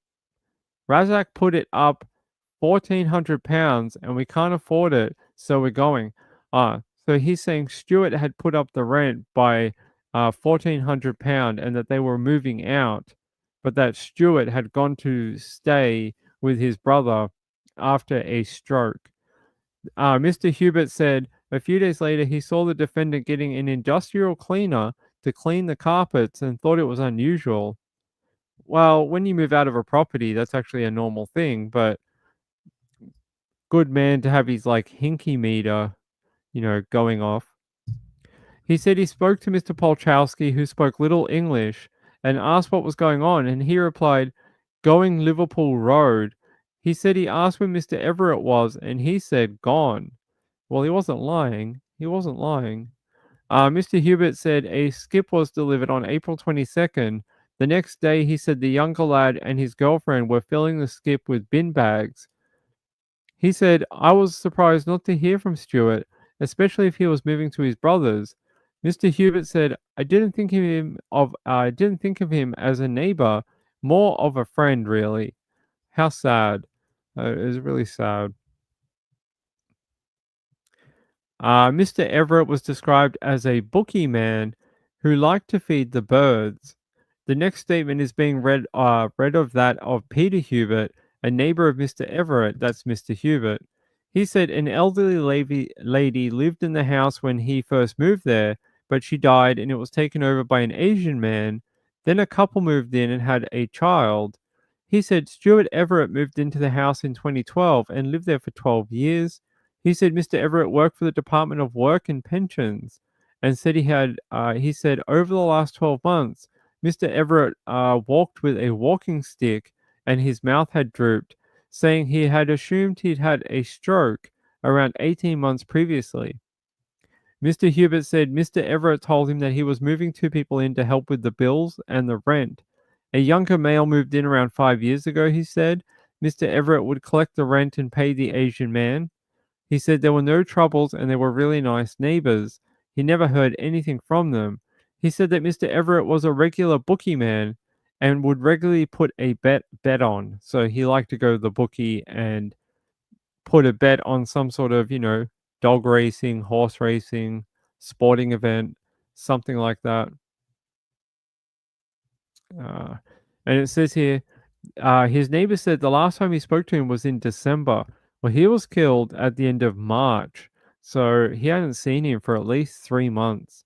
[SPEAKER 1] £1,400 and we can't afford it, so we're going. So he's saying Stewart had put up the rent by £1,400 and that they were moving out, but that Stewart had gone to stay with his brother after a stroke. Mr. Hubert said a few days later he saw the defendant getting an industrial cleaner to clean the carpets and thought it was unusual. Well, when you move out of a property, that's actually a normal thing, but good man to have his like hinky meter, going off. He said he spoke to Mr. Polchowski, who spoke little English, and asked what was going on, and he replied, "Going Liverpool Road." He said he asked where Mr. Everett was, and he said, "Gone." Well, he wasn't lying. He wasn't lying. Mr. Hubert said a skip was delivered on April 22nd. The next day, he said the younger lad and his girlfriend were filling the skip with bin bags. He said, "I was surprised not to hear from Stuart, especially if he was moving to his brother's." Mr. Hubert said, I didn't think of him as a neighbor, more of a friend, really." How sad. It was really sad. Mr. Everett was described as a bookie man who liked to feed the birds. The next statement is being read of that of Peter Hubert, a neighbor of Mr. Everett. That's Mr. Hubert. He said an elderly lady lived in the house when he first moved there, but she died and it was taken over by an Asian man. Then a couple moved in and had a child. He said Stuart Everett moved into the house in 2012 and lived there for 12 years. He said Mr. Everett worked for the Department of Work and Pensions and said he said over the last 12 months, Mr. Everett walked with a walking stick and his mouth had drooped, saying he had assumed he'd had a stroke around 18 months previously. Mr. Hubert said Mr. Everett told him that he was moving two people in to help with the bills and the rent. A younger male moved in around 5 years ago, he said. Mr. Everett would collect the rent and pay the Asian man. He said there were no troubles and they were really nice neighbors. He never heard anything from them. He said that Mr. Everett was a regular bookie man and would regularly put a bet on. So he liked to go to the bookie and put a bet on some sort of, dog racing, horse racing, sporting event, something like that. And it says here, his neighbor said the last time he spoke to him was in December. Well, he was killed at the end of March, so he hadn't seen him for at least 3 months.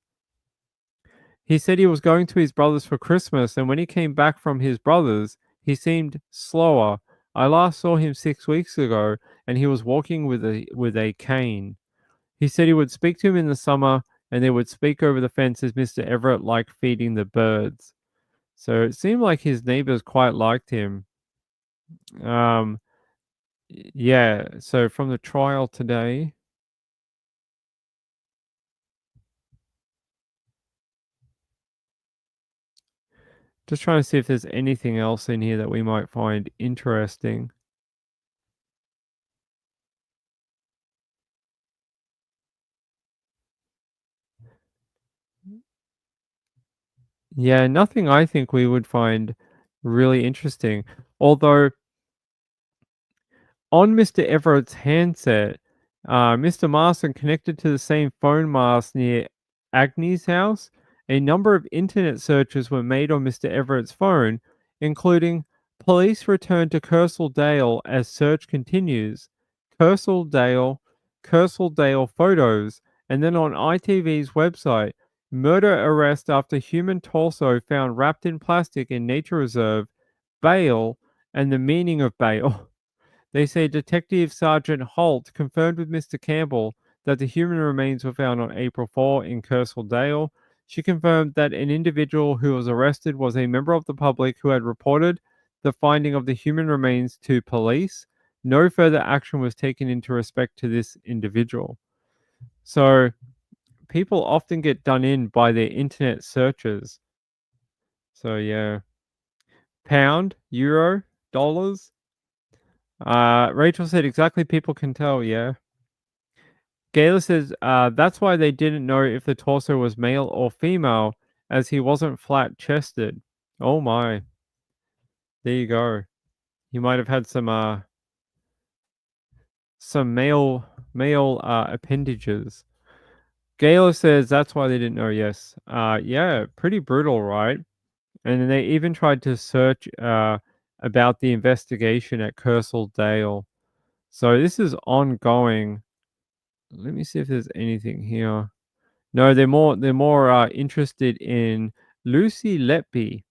[SPEAKER 1] He said he was going to his brother's for Christmas, and when he came back from his brother's, he seemed slower. I last saw him 6 weeks ago, and he was walking with a cane. He said he would speak to him in the summer, and they would speak over the fence as Mr. Everett liked feeding the birds. So it seemed like his neighbors quite liked him. Yeah, so from the trial today. Just trying to see if there's anything else in here that we might find interesting. Yeah, nothing I think we would find really interesting. Although on Mr. Everett's handset, Mr. Marston connected to the same phone mast near Agnes' house. A number of internet searches were made on Mr. Everett's phone, including police return to Kersal Dale as search continues, Kersal Dale photos, and then on ITV's website, murder arrest after human torso found wrapped in plastic in nature reserve, bail, and the meaning of bail. They say Detective Sergeant Holt confirmed with Mr. Campbell that the human remains were found on April 4 in Kersal Dale. She confirmed that an individual who was arrested was a member of the public who had reported the finding of the human remains to police. No further action was taken into respect to this individual. So people often get done in by their internet searches. So yeah. Pound, euro, dollars. Rachel said exactly people can tell, yeah. Gayla says that's why they didn't know if the torso was male or female, as he wasn't flat chested. Oh my. There you go. He might have had some male appendages. Gayla says that's why they didn't know, yes. Yeah, pretty brutal, right? And they even tried to search about the investigation at Kersal Dale. So this is ongoing. Let me see if there's anything here. No, they're more interested in Lucy Letby.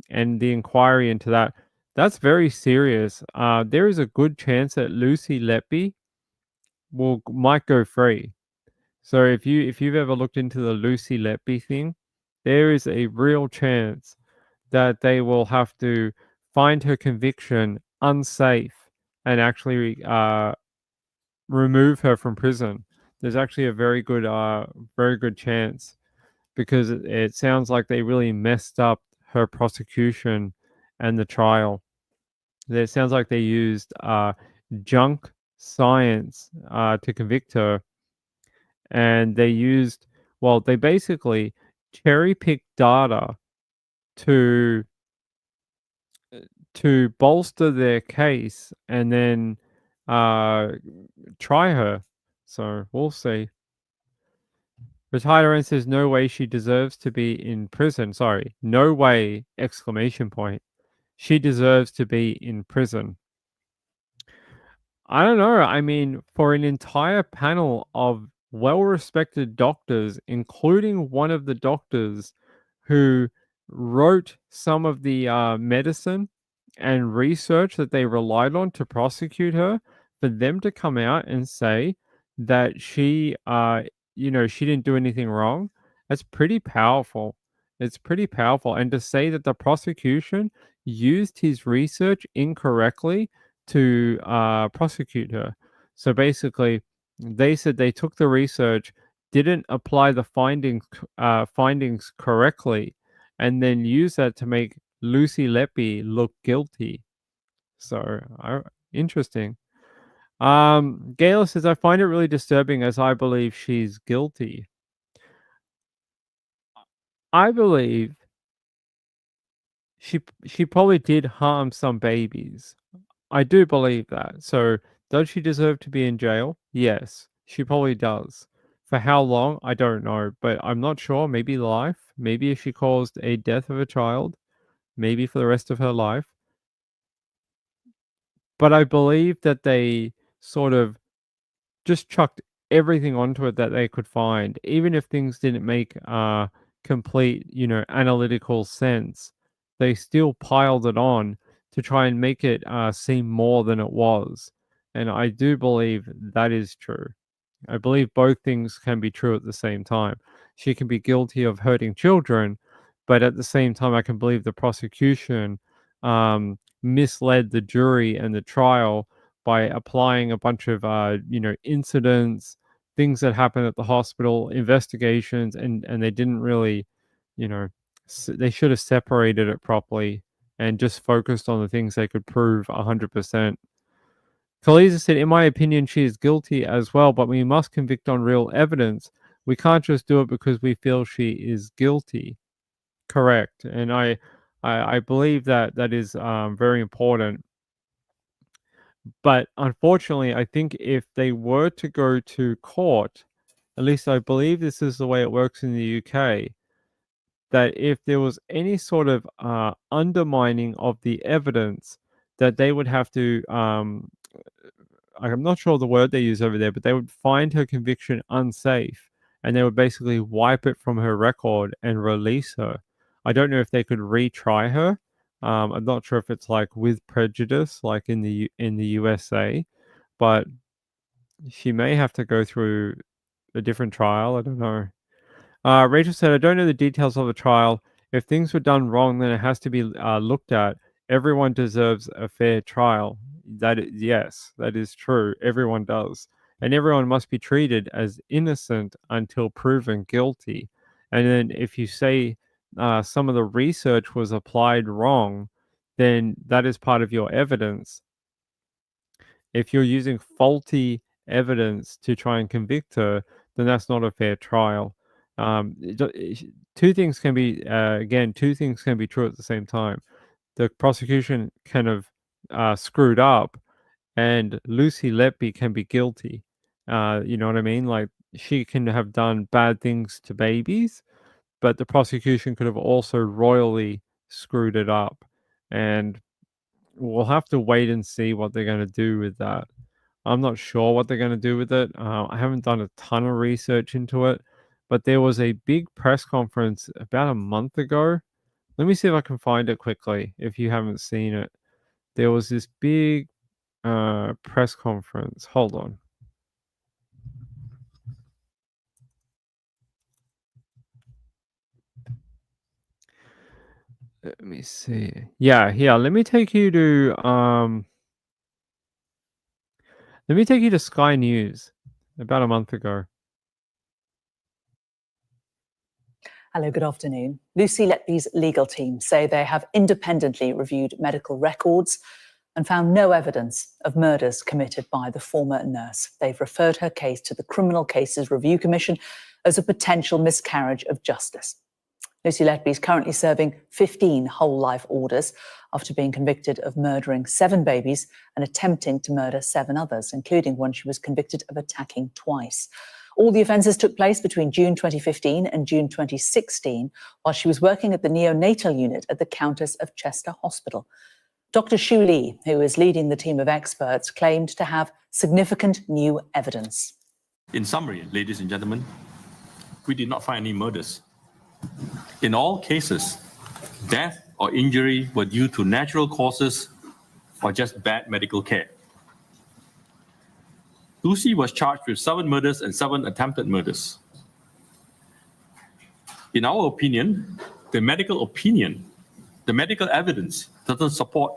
[SPEAKER 1] and the inquiry into that, that's very serious. There is a good chance that Lucy Letby might go free. So if you've ever looked into the Lucy Letby thing, there is a real chance that they will have to find her conviction unsafe and actually remove her from prison. There's actually a very good chance, because it sounds like they really messed up her prosecution and the trial. It sounds like they used junk science to convict her, and they basically cherry-picked data to bolster their case and then try her. So we'll see. Retired says no way she deserves to be in prison. Sorry, no way! Exclamation point. She deserves to be in prison. I don't know. I mean, for an entire panel of well-respected doctors, including one of the doctors who wrote some of the medicine and research that they relied on to prosecute her, for them to come out and say that she didn't do anything wrong, that's pretty powerful. It's pretty powerful. And to say that the prosecution used his research incorrectly to prosecute her. So basically, they said they took the research, didn't apply the findings correctly, and then used that to make Lucy Letby look guilty. So interesting. Gayla says, I find it really disturbing as I believe she's guilty. I believe she probably did harm some babies. I do believe that. So does she deserve to be in jail? Yes, she probably does. For how long? I don't know, but I'm not sure. Maybe life. Maybe if she caused a death of a child, maybe for the rest of her life. But I believe that they sort of just chucked everything onto it that they could find, even if things didn't make complete, analytical sense. They still piled it on to try and make it seem more than it was. And I do believe that is true. I believe both things can be true at the same time. She can be guilty of hurting children, but at the same time, I can believe the prosecution misled the jury and the trial by applying a bunch of, incidents, things that happened at the hospital, investigations, and they didn't really, they should have separated it properly and just focused on the things they could prove 100%. Khaleesa said, in my opinion, she is guilty as well, but we must convict on real evidence. We can't just do it because we feel she is guilty. Correct. And I believe that is very important. But unfortunately, I think if they were to go to court, at least I believe this is the way it works in the UK, that if there was any sort of undermining of the evidence, that they would have to, I'm not sure the word they use over there, but they would find her conviction unsafe, and they would basically wipe it from her record and release her. I don't know if they could retry her. I'm not sure if it's like with prejudice, like in the USA, but she may have to go through a different trial. I don't know. Rachel said, I don't know the details of the trial. If things were done wrong, then it has to be looked at. Everyone deserves a fair trial. Yes, that is true. Everyone does. And everyone must be treated as innocent until proven guilty. And then if you say some of the research was applied wrong, then that is part of your evidence. If you're using faulty evidence to try and convict her, then that's not a fair trial. Two things can be true at the same time. The prosecution kind of screwed up, and Lucy Letby can be guilty. You know what I mean? Like, she can have done bad things to babies, but the prosecution could have also royally screwed it up. And we'll have to wait and see what they're going to do with that. I'm not sure what they're going to do with it. I haven't done a ton of research into it, but there was a big press conference about a month ago Let me see if I can find it quickly if you haven't seen it. There was this big press conference. Hold on. Let me see. Yeah, let me take you to Sky News about a month ago.
[SPEAKER 7] Hello, good afternoon. Lucy Letby's legal team say they have independently reviewed medical records and found no evidence of murders committed by the former nurse. They've referred her case to the Criminal Cases Review Commission as a potential miscarriage of justice. Lucy Letby is currently serving 15 whole life orders after being convicted of murdering 7 babies and attempting to murder 7 others, including one she was convicted of attacking twice. All the offences took place between June 2015 and June 2016, while she was working at the neonatal unit at the Countess of Chester Hospital. Dr. Xu Li, who is leading the team of experts, claimed to have significant new evidence.
[SPEAKER 8] In summary, ladies and gentlemen, we did not find any murders. In all cases, death or injury were due to natural causes or just bad medical care. Lucy was charged with 7 murders and 7 attempted murders. In our opinion, the medical evidence doesn't support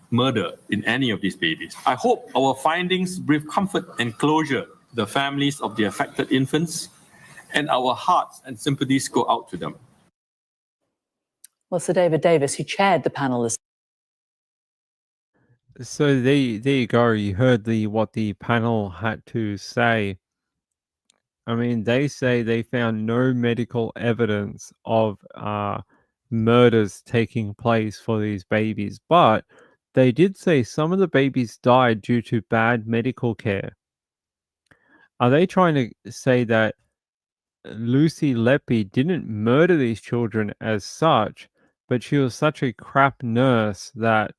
[SPEAKER 8] murder in any of these babies. I hope our findings bring comfort and closure to the families of the affected infants, and our hearts and sympathies go out to them.
[SPEAKER 7] Well, Sir David Davis, who chaired the panel this.
[SPEAKER 1] So there you go. You heard what the panel had to say. I mean, they say they found no medical evidence of murders taking place for these babies, but they did say some of the babies died due to bad medical care. Are they trying to say that Lucy Letby didn't murder these children as such, but she was such a crap nurse that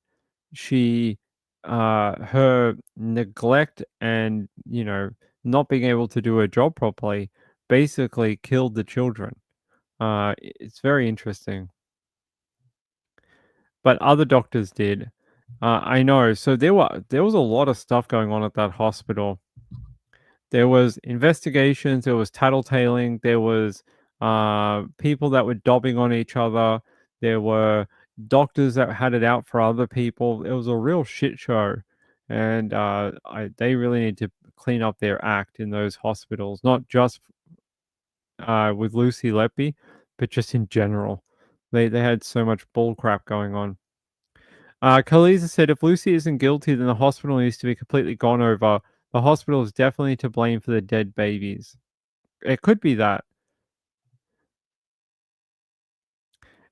[SPEAKER 1] she her neglect and not being able to do her job properly basically killed the children? It's very interesting. But other doctors did. I know. So there was a lot of stuff going on at that hospital. There was investigations, there was tattletaling, there was people that were dobbing on each other, there were doctors that had it out for other people. It was a real shit show, and they really need to clean up their act in those hospitals, not just with Lucy Letby, but just in general. They had so much bull crap going on. Khaleesa said, if Lucy isn't guilty, then the hospital needs to be completely gone over. The hospital is definitely to blame for the dead babies. It could be that.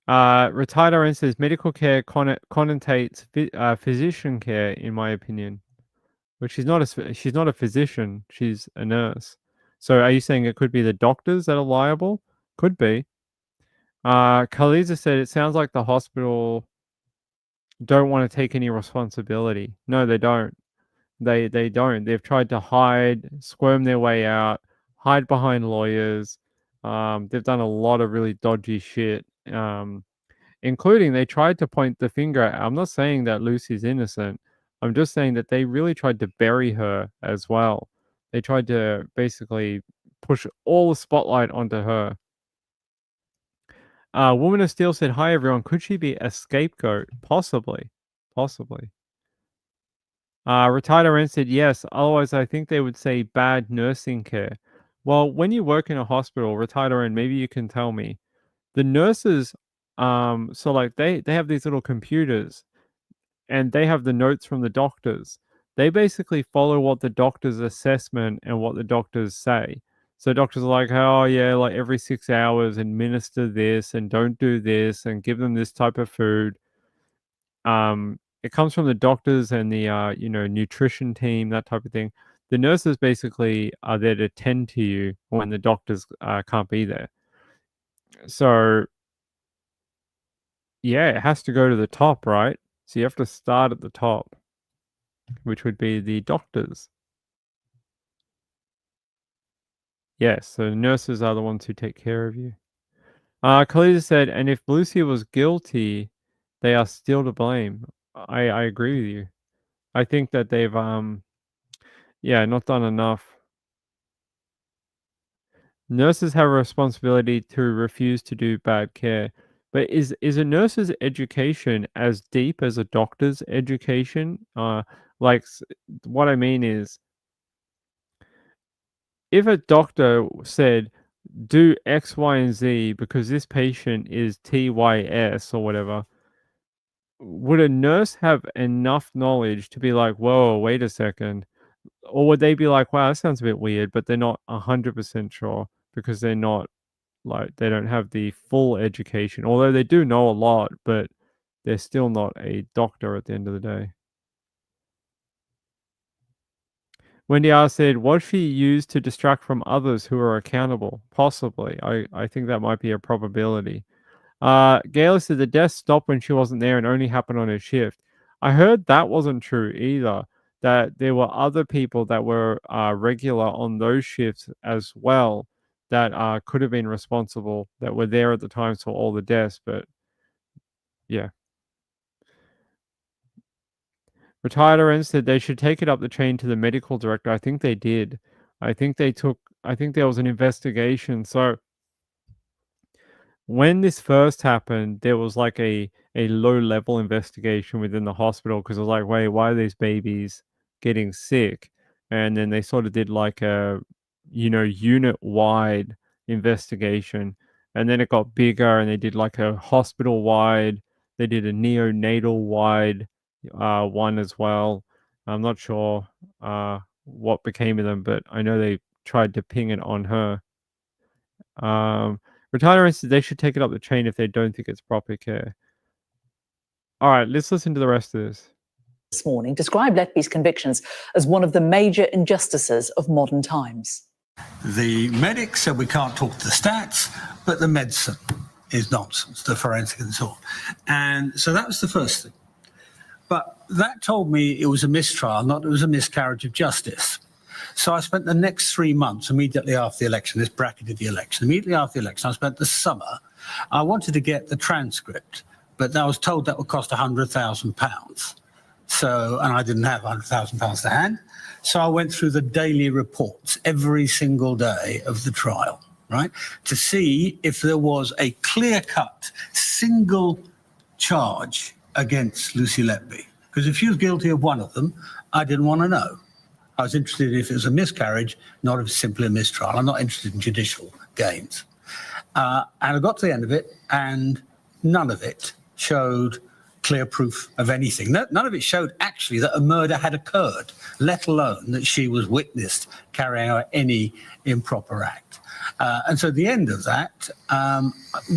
[SPEAKER 1] Retired RN says medical care connotates physician care, in my opinion. But she's not a physician. She's a nurse. So are you saying it could be the doctors that are liable? Could be. Khaleesa said it sounds like the hospital don't want to take any responsibility. No, they don't. They don't. They've tried to hide, squirm their way out, hide behind lawyers. They've done a lot of really dodgy shit, including they tried to point the finger at. I'm not saying that Lucy's innocent. I'm just saying that they really tried to bury her as well. They tried to basically push all the spotlight onto her. Woman of Steel said, hi, everyone. Could she be a scapegoat? Possibly. Retired RN said, yes. Otherwise, I think they would say bad nursing care. Well, when you work in a hospital, retired RN, maybe you can tell me. The nurses, so like they have these little computers and they have the notes from the doctors. They basically follow what the doctor's assessment and what the doctors say. So doctors are like, oh yeah, like every 6 hours administer this and don't do this and give them this type of food. It comes from the doctors and the nutrition team, that type of thing. The nurses basically are there to tend to you when the doctors can't be there. So yeah, it has to go to the top, right? So you have to start at the top, which would be the doctors. Yes, so nurses are the ones who take care of you. Khalida said, and if Lucy was guilty, they are still to blame. I agree with you. I think that they've not done enough. Nurses have a responsibility to refuse to do bad care. But is a nurse's education as deep as a doctor's education? What I mean is, if a doctor said, do X, Y, and Z because this patient is TYS or whatever, would a nurse have enough knowledge to be like, whoa, wait a second? Or would they be like, wow, that sounds a bit weird, but they're not 100% sure because they're not, like, they don't have the full education, although they do know a lot, but they're still not a doctor at the end of the day. Wendy R said, was she used to distract from others who are accountable? Possibly. I think that might be a probability. Gail said the death stopped when she wasn't there and only happened on her shift. I heard that wasn't true either, that there were other people that were regular on those shifts as well that could have been responsible, that were there at the time for all the deaths, but yeah. Retired RN said they should take it up the chain to the medical director. I think they did. I think there was an investigation. So when this first happened, there was like a low-level investigation within the hospital because it was like, wait, why are these babies getting sick? And then they sort of did like a, unit-wide investigation. And then it got bigger and they did like a hospital-wide, they did a neonatal-wide one as well. I'm not sure what became of them, but I know they tried to ping it on her. Retired said they should take it up the chain if they don't think it's proper care. All right, let's listen to the rest of this
[SPEAKER 7] morning described Letby's convictions as one of the major injustices of modern times.
[SPEAKER 9] The medics said we can't talk to the stats, but the medicine is nonsense, the forensic and so on. And so that was the first thing. But that told me it was a mistrial, not it was a miscarriage of justice. So I spent the next 3 months immediately after the election, this bracketed the election, immediately after the election, I spent the summer. I wanted to get the transcript, but I was told that would cost £100,000. So, and I didn't have £100,000 to hand. So I went through the daily reports every single day of the trial, right, to see if there was a clear-cut single charge against Lucy Letby. Because if she was guilty of one of them, I didn't want to know. I was interested if it was a miscarriage, not if simply a mistrial. I'm not interested in judicial games. And I got to the end of it, and none of it showed clear proof of anything. None of it showed actually that a murder had occurred, let alone that she was witnessed carrying out any improper act. And so at the end of that,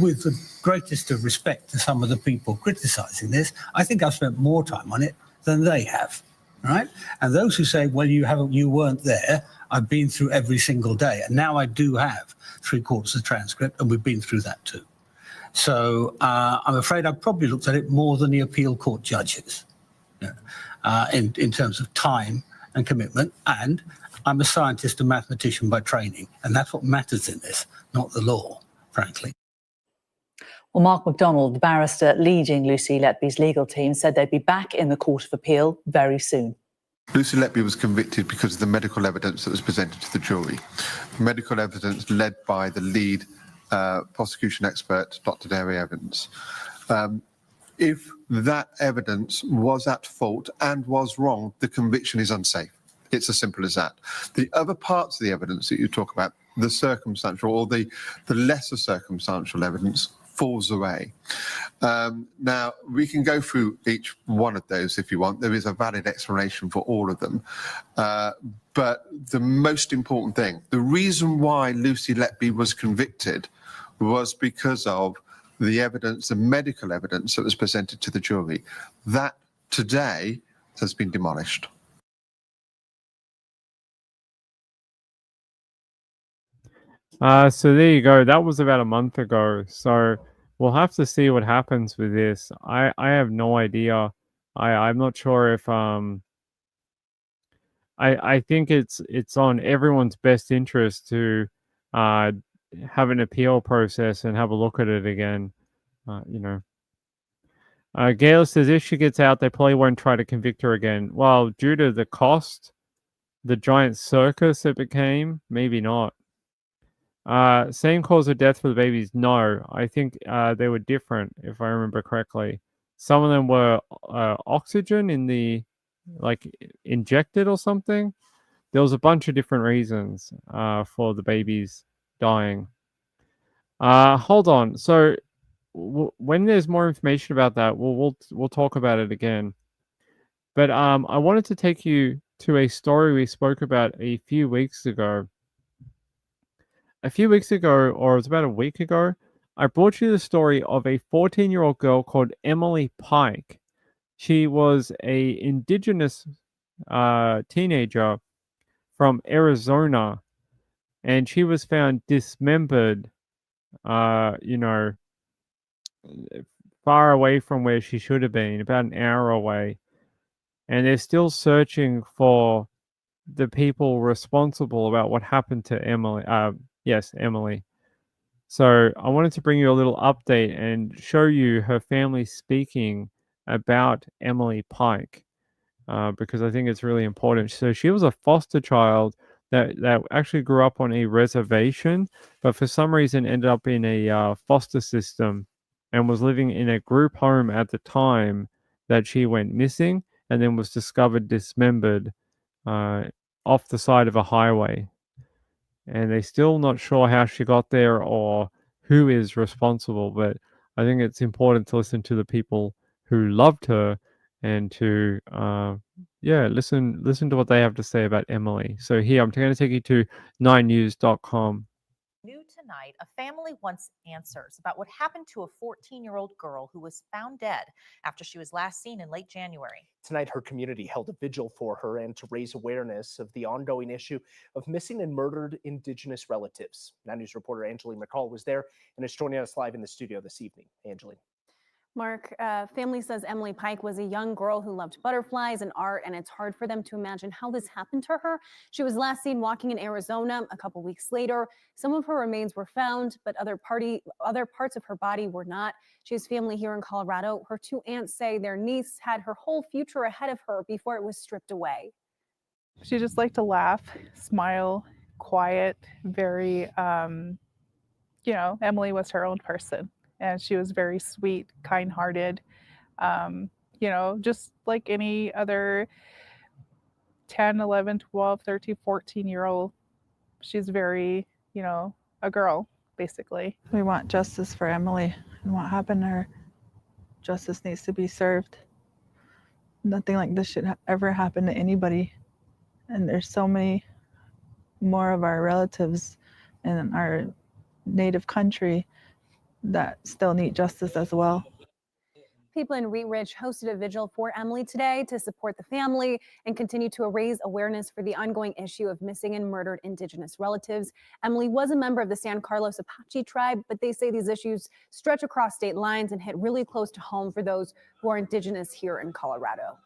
[SPEAKER 9] with the greatest of respect to some of the people criticising this, I think I've spent more time on it than they have. Right? And those who say, well, you weren't there, I've been through every single day. And now I do have 3/4 of the transcript, and we've been through that too. So I'm afraid I've probably looked at it more than the appeal court judges in terms of time and commitment. And I'm a scientist and mathematician by training. And that's what matters in this, not the law, frankly.
[SPEAKER 7] Well, Mark MacDonald, the barrister leading Lucy Letby's legal team, said they'd be back in the Court of Appeal very soon.
[SPEAKER 10] Lucy Letby was convicted because of the medical evidence that was presented to the jury. Medical evidence led by the lead prosecution expert, Dr. Derry Evans. If that evidence was at fault and was wrong, the conviction is unsafe. It's as simple as that. The other parts of the evidence that you talk about, the circumstantial or the lesser circumstantial evidence, falls away. Now, we can go through each one of those if you want. There is a valid explanation for all of them. But the most important thing, the reason why Lucy Letby was convicted was because of the evidence, the medical evidence that was presented to the jury. That today has been demolished.
[SPEAKER 1] So there you go. That was about a month ago. So we'll have to see what happens with this. I have no idea. I'm not sure if I think it's on everyone's best interest to have an appeal process and have a look at it again. Gail says if she gets out, they probably won't try to convict her again. Well, due to the cost, the giant circus it became, maybe not. Same cause of death for the babies? No, I think they were different, if I remember correctly. Some of them were oxygen in the, injected or something. There was a bunch of different reasons for the babies dying. Hold on. So when there's more information about that, we'll talk about it again. But I wanted to take you to a story we spoke about a few weeks ago. A few weeks ago, or it was about a week ago, I brought you the story of a 14-year-old girl called Emily Pike. She was a indigenous teenager from Arizona, and she was found dismembered, far away from where she should have been, about an hour away. And they're still searching for the people responsible about what happened to Emily. Yes, Emily. So I wanted to bring you a little update and show you her family speaking about Emily Pike, because I think it's really important. So she was a foster child that actually grew up on a reservation, but for some reason ended up in a foster system and was living in a group home at the time that she went missing, and then was discovered dismembered off the side of a highway. And they're still not sure how she got there or who is responsible, but I think it's important to listen to the people who loved her and to listen to what they have to say about Emily. So here I'm going to take you to 9news.com.
[SPEAKER 11] New tonight, a family wants answers about what happened to a 14-year-old girl who was found dead after she was last seen in late January.
[SPEAKER 12] Tonight, her community held a vigil for her and to raise awareness of the ongoing issue of missing and murdered Indigenous relatives. 9 News reporter Angeline McCall was there and is joining us live in the studio this evening. Angeline.
[SPEAKER 13] Mark, family says Emily Pike was a young girl who loved butterflies and art, and it's hard for them to imagine how this happened to her. She was last seen walking in Arizona a couple weeks later. Some of her remains were found, but other parts of her body were not. She has family here in Colorado. Her two aunts say their niece had her whole future ahead of her before it was stripped away.
[SPEAKER 14] She just liked to laugh, smile, quiet, very, Emily was her own person. And she was very sweet, kind-hearted, just like any other 10, 11, 12, 13, 14-year-old. She's very, a girl, basically.
[SPEAKER 15] We want justice for Emily and what happened to her. Justice needs to be served. Nothing like this should ever happen to anybody. And there's so many more of our relatives in our native country that still need justice as well.
[SPEAKER 13] People in Wheat Ridge hosted a vigil for Emily today to support the family and continue to raise awareness for the ongoing issue of missing and murdered Indigenous relatives. Emily was a member of the San Carlos Apache tribe, but they say these issues stretch across state lines and hit really close to home for those who are Indigenous here in Colorado.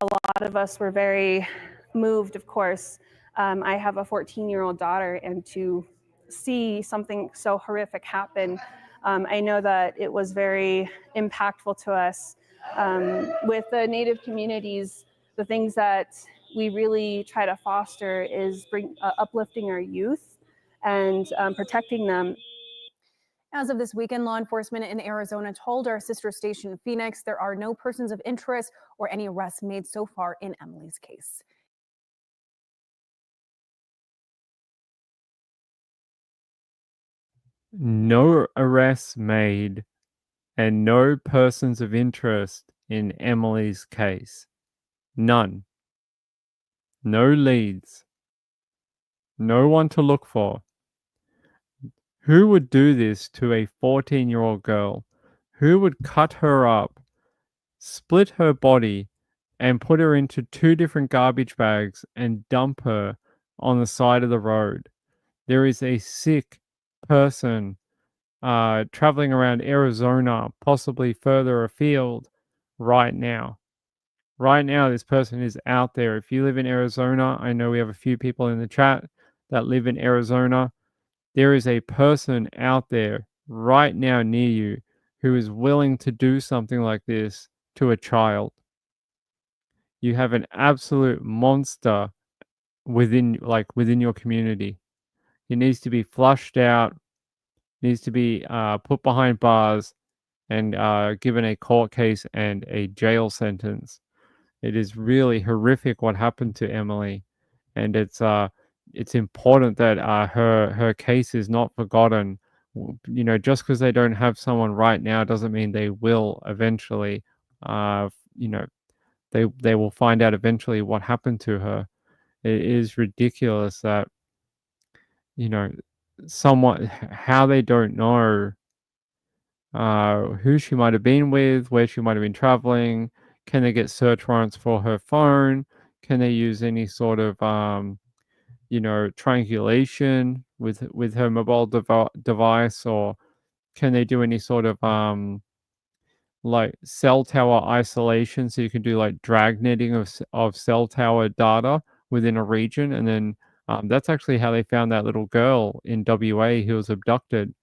[SPEAKER 16] A lot of us were very moved, of course. I have a 14-year-old daughter, and to see something so horrific happen, I know that it was very impactful to us. With the Native communities, the things that we really try to foster is uplifting our youth and protecting them.
[SPEAKER 13] As of this weekend, law enforcement in Arizona told our sister station in Phoenix there are no persons of interest or any arrests made so far in Emily's case.
[SPEAKER 1] No arrests made and no persons of interest in Emily's case. None. No leads. No one to look for. Who would do this to a 14-year-old girl? Who would cut her up, split her body, and put her into 2 different garbage bags and dump her on the side of the road? There is a sick person traveling around Arizona, possibly further afield right now. Right now, this person is out there. If you live in Arizona, I know we have a few people in the chat that live in Arizona. there is a person out there right now near you who is willing to do something like this to a child. You have an absolute monster within your community. He needs to be flushed out, needs to be put behind bars and given a court case and a jail sentence. It is really horrific what happened to Emily, and it's important that her case is not forgotten. You know, just because they don't have someone right now doesn't mean they will eventually. You know, they will find out eventually what happened to her. It is ridiculous that, you know, how they don't know who she might have been with, where she might have been traveling. Can they get search warrants for her phone? Can they use any sort of you know, triangulation with her mobile device, or can they do any sort of like cell tower isolation, so you can do like dragneting of cell tower data within a region? And then that's actually how they found that little girl in WA who was abducted.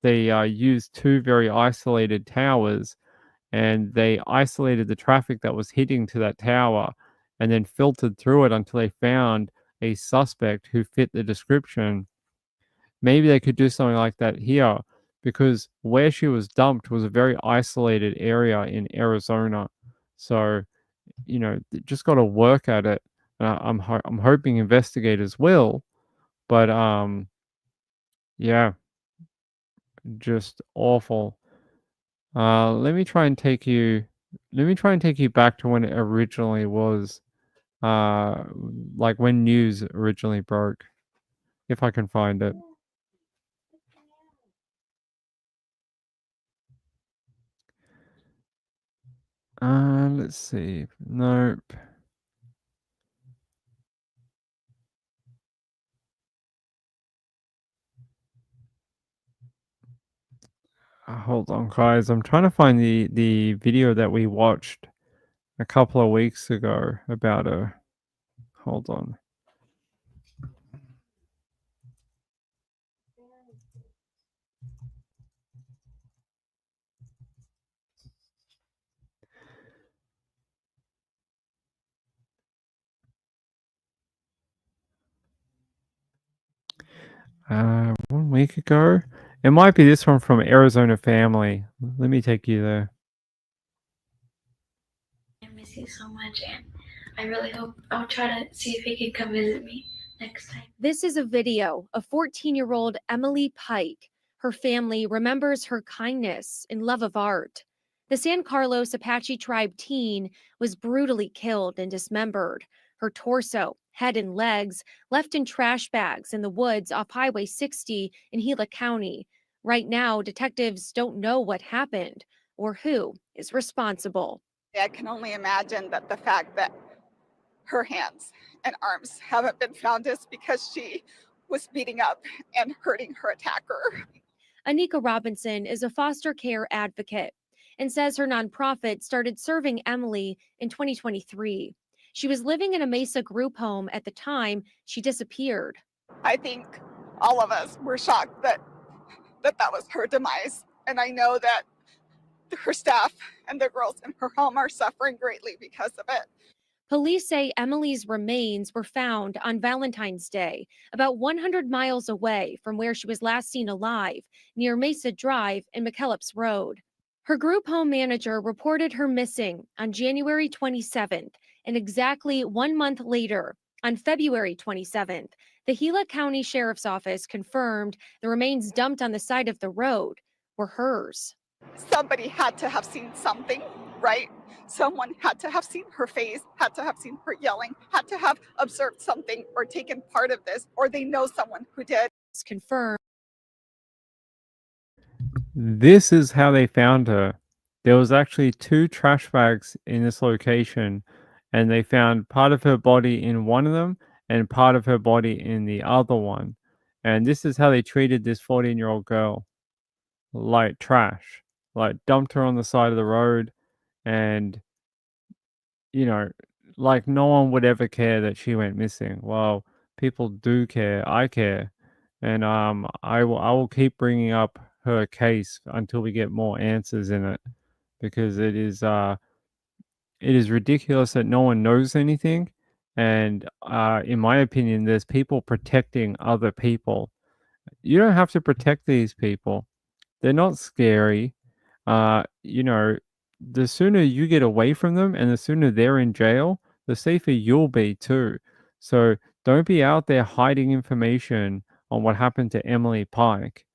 [SPEAKER 1] They used two very isolated towers, and they isolated the traffic that was hitting to that tower and then filtered through it until they found a suspect who fit the description. Maybe they could do something like that here, because where she was dumped was a very isolated area in Arizona. So, you know, just got to work at it. I'm hoping investigators will, but yeah, just awful. Let me try and take you back to when it originally was, like when news originally broke, if I can find it. Let's see. Nope. Hold on, guys. I'm trying to find the video that we watched a couple of weeks ago about her. Hold on. One week ago. It might be this one from Arizona Family. Let me take you there.
[SPEAKER 17] I miss you so much, and I really hope I'll try to see if he can come visit me next time.
[SPEAKER 18] This is a video of 14-year-old Emily Pike. Her family remembers her kindness and love of art. The San Carlos Apache tribe teen was brutally killed and dismembered. Her torso, head, and legs left in trash bags in the woods off Highway 60 in Gila County. Right now, detectives don't know what happened or who is responsible.
[SPEAKER 19] I can only imagine that the fact that her hands and arms haven't been found is because she was beating up and hurting her attacker.
[SPEAKER 18] Anika Robinson is a foster care advocate and says her nonprofit started serving Emily in 2023. She was living in a Mesa group home at the time she disappeared.
[SPEAKER 19] I think all of us were shocked that was her demise. And I know that her staff and the girls in her home are suffering greatly because of it.
[SPEAKER 18] Police say Emily's remains were found on Valentine's Day, about 100 miles away from where she was last seen alive, near Mesa Drive and McKellips Road. Her group home manager reported her missing on January 27th, and exactly 1 month later, on February 27th, the Gila County Sheriff's Office confirmed the remains dumped on the side of the road were hers.
[SPEAKER 19] Somebody had to have seen something, right? Someone had to have seen her face, had to have seen her yelling, had to have observed something or taken part of this, or they know someone who did.
[SPEAKER 18] It's confirmed.
[SPEAKER 1] This is how they found her. There was actually 2 trash bags in this location, and they found part of her body in one of them and part of her body in the other one. And this is how they treated this 14-year-old girl. Like trash. Like dumped her on the side of the road, and, you know, like no one would ever care that she went missing. Well, people do care. I care. and I will keep bringing up her case until we get more answers in it, because it is ridiculous that no one knows anything, and in my opinion, there's people protecting other people. You don't have to protect these people. They're not scary. You know, the sooner you get away from them and the sooner they're in jail, the safer you'll be too. So don't be out there hiding information on what happened to Emily Pike.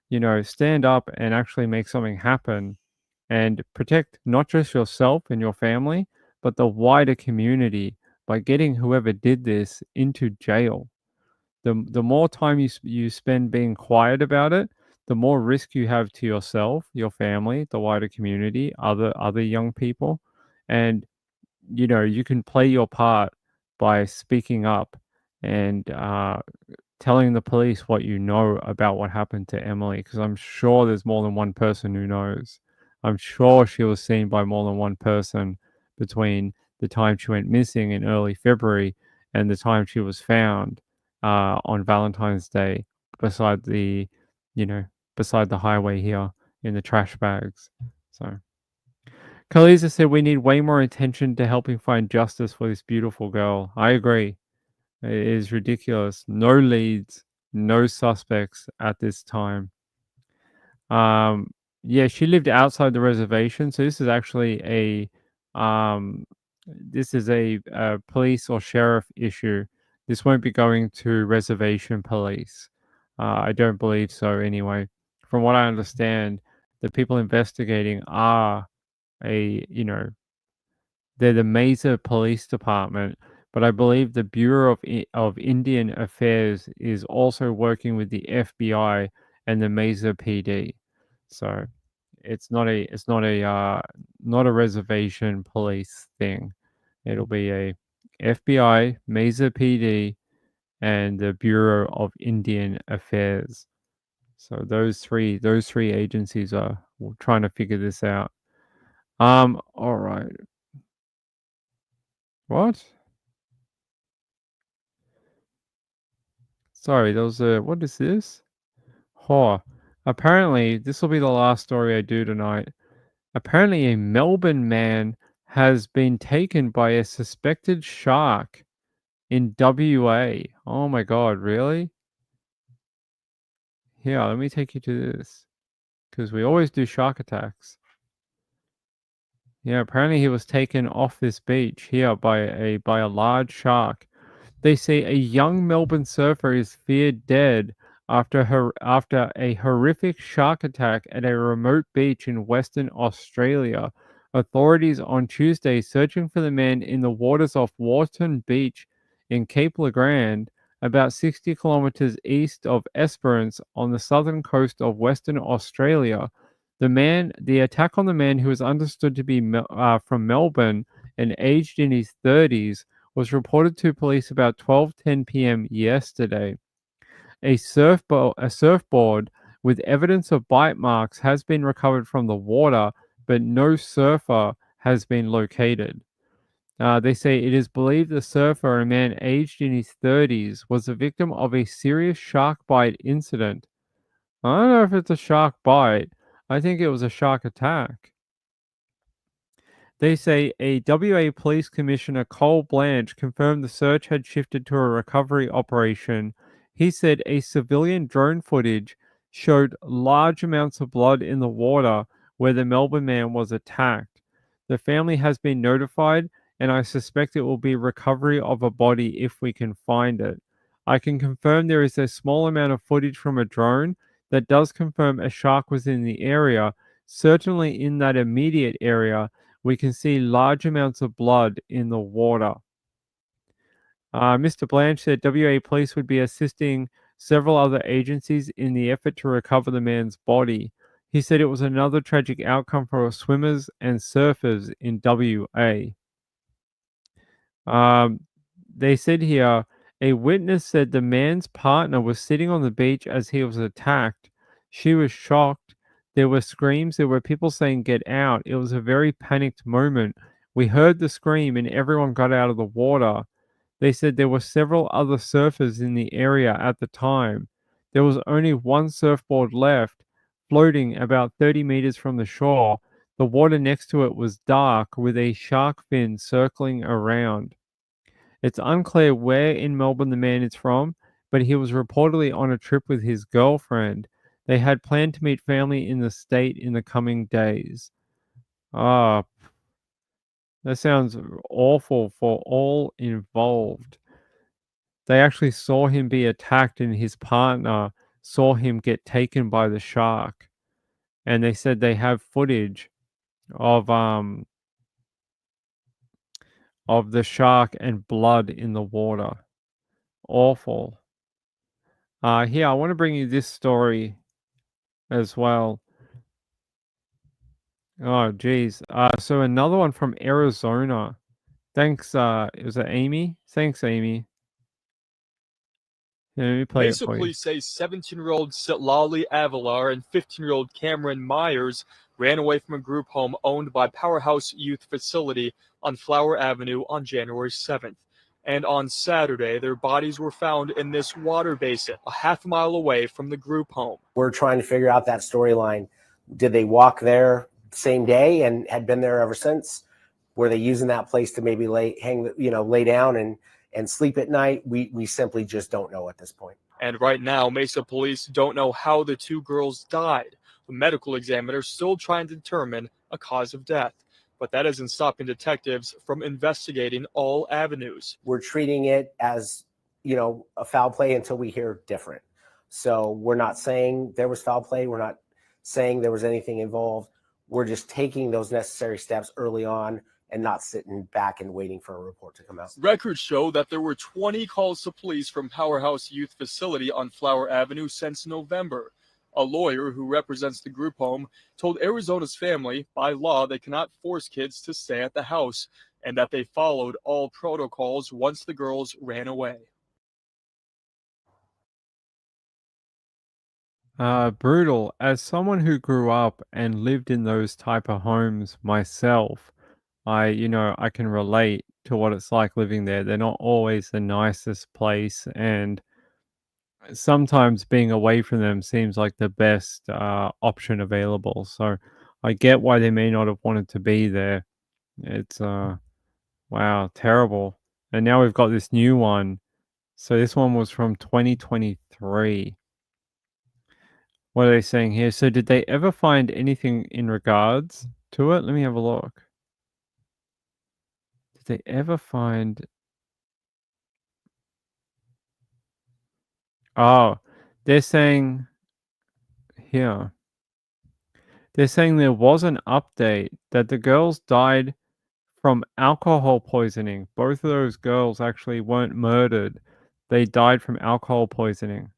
[SPEAKER 1] You know, stand up and actually make something happen and protect not just yourself and your family, but the wider community by getting whoever did this into jail. The more time you spend being quiet about it, the more risk you have to yourself, your family, the wider community, other young people, and you know you can play your part by speaking up and telling the police what you know about what happened to Emily, because I'm sure there's more than one person who knows. I'm sure she was seen by more than one person between the time she went missing in early February and the time she was found on Valentine's Day beside the, beside the highway here in the trash bags. So, Kaliza said we need way more attention to helping find justice for this beautiful girl. I agree. It is ridiculous. No leads, no suspects at this time. Yeah, she lived outside the reservation, so this is actually a police or sheriff issue. This won't be going to reservation police. I don't believe so anyway. From what I understand, the people investigating are they're the Mesa Police Department, but I believe the Bureau of Indian Affairs is also working with the FBI and the Mesa PD. So it's not a reservation police thing. It'll be a FBI, Mesa PD, and the Bureau of Indian Affairs. So those three agencies are trying to figure this out. All right. What? Sorry, there was what is this? Apparently, this will be the last story I do tonight. Apparently, a Melbourne man has been taken by a suspected shark in WA. Oh my God, really? Here, let me take you to this, because we always do shark attacks. Yeah, apparently he was taken off this beach here by a large shark. They say a young Melbourne surfer is feared dead after a horrific shark attack at a remote beach in Western Australia. Authorities on Tuesday searching for the man in the waters off Warton Beach in Cape Le Grand, about 60 kilometers east of Esperance on the southern coast of Western Australia. The attack on the man, who is understood to be from Melbourne and aged in his 30s, was reported to police about 12:10 p.m. yesterday. A surfboard with evidence of bite marks has been recovered from the water, but no surfer has been located. They say it is believed the surfer, a man aged in his 30s, was the victim of a serious shark bite incident. I don't know if it's a shark bite. I think it was a shark attack. They say a WA Police Commissioner, Cole Blanche, confirmed the search had shifted to a recovery operation. He said a civilian drone footage showed large amounts of blood in the water where the Melbourne man was attacked. The family has been notified, and I suspect it will be recovery of a body if we can find it. I can confirm there is a small amount of footage from a drone that does confirm a shark was in the area. Certainly in that immediate area, we can see large amounts of blood in the water. Mr. Blanche said WA Police would be assisting several other agencies in the effort to recover the man's body. He said it was another tragic outcome for swimmers and surfers in WA. They said here, a witness said the man's partner was sitting on the beach as he was attacked. She was shocked. There were screams. There were people saying, "Get out." It was a very panicked moment. We heard the scream and everyone got out of the water. They said there were several other surfers in the area at the time. There was only one surfboard left, floating about 30 meters from the shore. The water next to it was dark, with a shark fin circling around. It's unclear where in Melbourne the man is from, but he was reportedly on a trip with his girlfriend. They had planned to meet family in the state in the coming days. Ah, that sounds awful for all involved. They actually saw him be attacked, and his partner saw him get taken by the shark. And they said they have footage of the shark and blood in the water. Awful. Here, I want to bring you this story as well. Oh, geez. So another one from Arizona. Thanks, was it Amy? Thanks, Amy. Yeah, let me play it
[SPEAKER 20] Mesa
[SPEAKER 1] for you.
[SPEAKER 20] police say 17-year-old Sitlali Avalar and 15-year-old Cameron Myers ran away from a group home owned by Powerhouse Youth Facility on Flower Avenue on January 7th. And on Saturday, their bodies were found in this water basin a half mile away from the group home.
[SPEAKER 21] We're trying to figure out that storyline. Did they walk there same day and had been there ever since? Were they using that place to maybe lay down and sleep at night? We simply just don't know at this point.
[SPEAKER 20] And right now, Mesa police don't know how the two girls died. The medical examiner is still trying to determine a cause of death. But that isn't stopping detectives from investigating all avenues.
[SPEAKER 21] We're treating it as, a foul play until we hear different. So we're not saying there was foul play. We're not saying there was anything involved. We're just taking those necessary steps early on and not sitting back and waiting for a report to come out.
[SPEAKER 20] Records show that there were 20 calls to police from Powerhouse Youth Facility on Flower Avenue since November. A lawyer who represents the group home told Arizona's Family by law they cannot force kids to stay at the house and that they followed all protocols once the girls ran away.
[SPEAKER 1] Brutal. As someone who grew up and lived in those type of homes myself, I can relate to what it's like living there. They're not always the nicest place, and sometimes being away from them seems like the best option available. So I get why they may not have wanted to be there. It's wow, terrible. And now we've got this new one. So this one was from 2023. What are they saying here? So did they ever find anything in regards to it? Let me have a look. Did they ever find... Oh, they're saying here. They're saying there was an update that the girls died from alcohol poisoning. Both of those girls actually weren't murdered. They died from alcohol poisoning.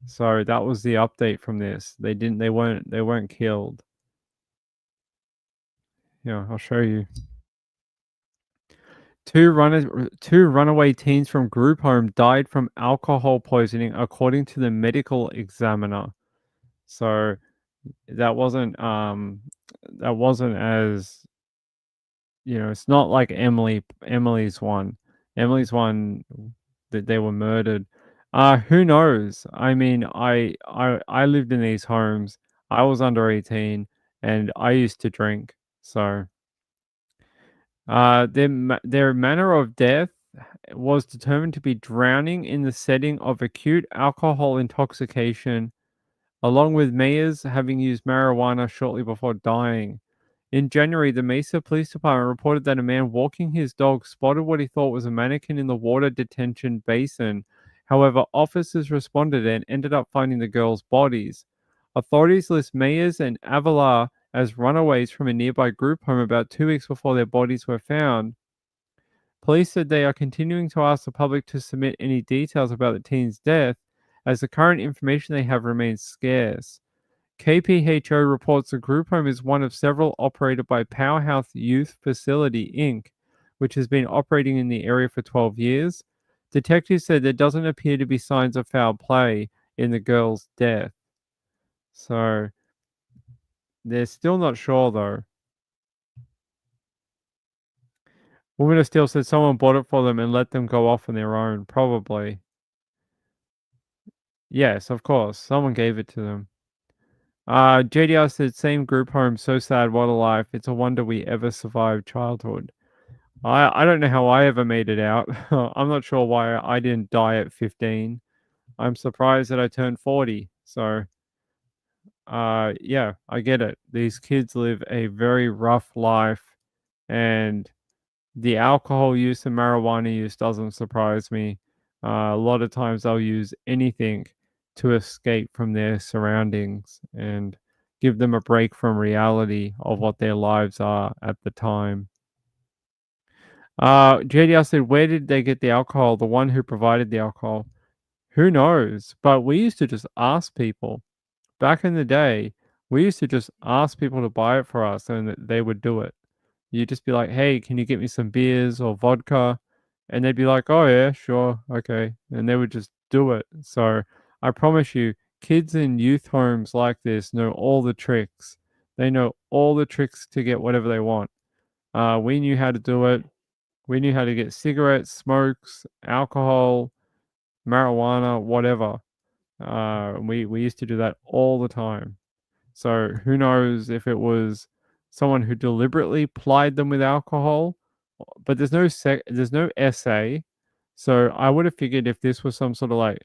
[SPEAKER 1] So that was the update from this. They weren't killed. Yeah, I'll show you. Two runaway teens from group home died from alcohol poisoning, according to the medical examiner. So that wasn't as, it's not like Emily's one. Emily's one that they were murdered. Who knows? I mean, I lived in these homes. I was under 18 and I used to drink. So their manner of death was determined to be drowning in the setting of acute alcohol intoxication, along with Myers having used marijuana shortly before dying. In January, the Mesa Police Department reported that a man walking his dog spotted what he thought was a mannequin in the water detention basin. However, officers responded and ended up finding the girls' bodies. Authorities list Myers and Avalar as runaways from a nearby group home about 2 weeks before their bodies were found. Police said they are continuing to ask the public to submit any details about the teen's death, as the current information they have remains scarce. KPHO reports the group home is one of several operated by Powerhouse Youth Facility, Inc., which has been operating in the area for 12 years. Detectives said there doesn't appear to be signs of foul play in the girl's death. So they're still not sure, though. Woman of Steel said someone bought it for them and let them go off on their own. Probably. Yes, of course. Someone gave it to them. JDR said, same group home, so sad, what a life. It's a wonder we ever survived childhood. I don't know how I ever made it out. I'm not sure why I didn't die at 15. I'm surprised that I turned 40. So, yeah, I get it. These kids live a very rough life, and the alcohol use and marijuana use doesn't surprise me. A lot of times they'll use anything to escape from their surroundings and give them a break from reality of what their lives are at the time. JDR said, where did they get the alcohol? The one who provided the alcohol. Who knows? But we used to just ask people. Back in the day, we used to just ask people to buy it for us and they would do it. You'd just be like, hey, can you get me some beers or vodka? And they'd be like, oh, yeah, sure, okay. And they would just do it. So I promise you, kids in youth homes like this know all the tricks. They know all the tricks to get whatever they want. We knew how to do it. We knew how to get cigarettes, smokes, alcohol, marijuana, whatever. We used to do that all the time. So who knows if it was someone who deliberately plied them with alcohol, but there's no essay. So I would have figured if this was some sort of like,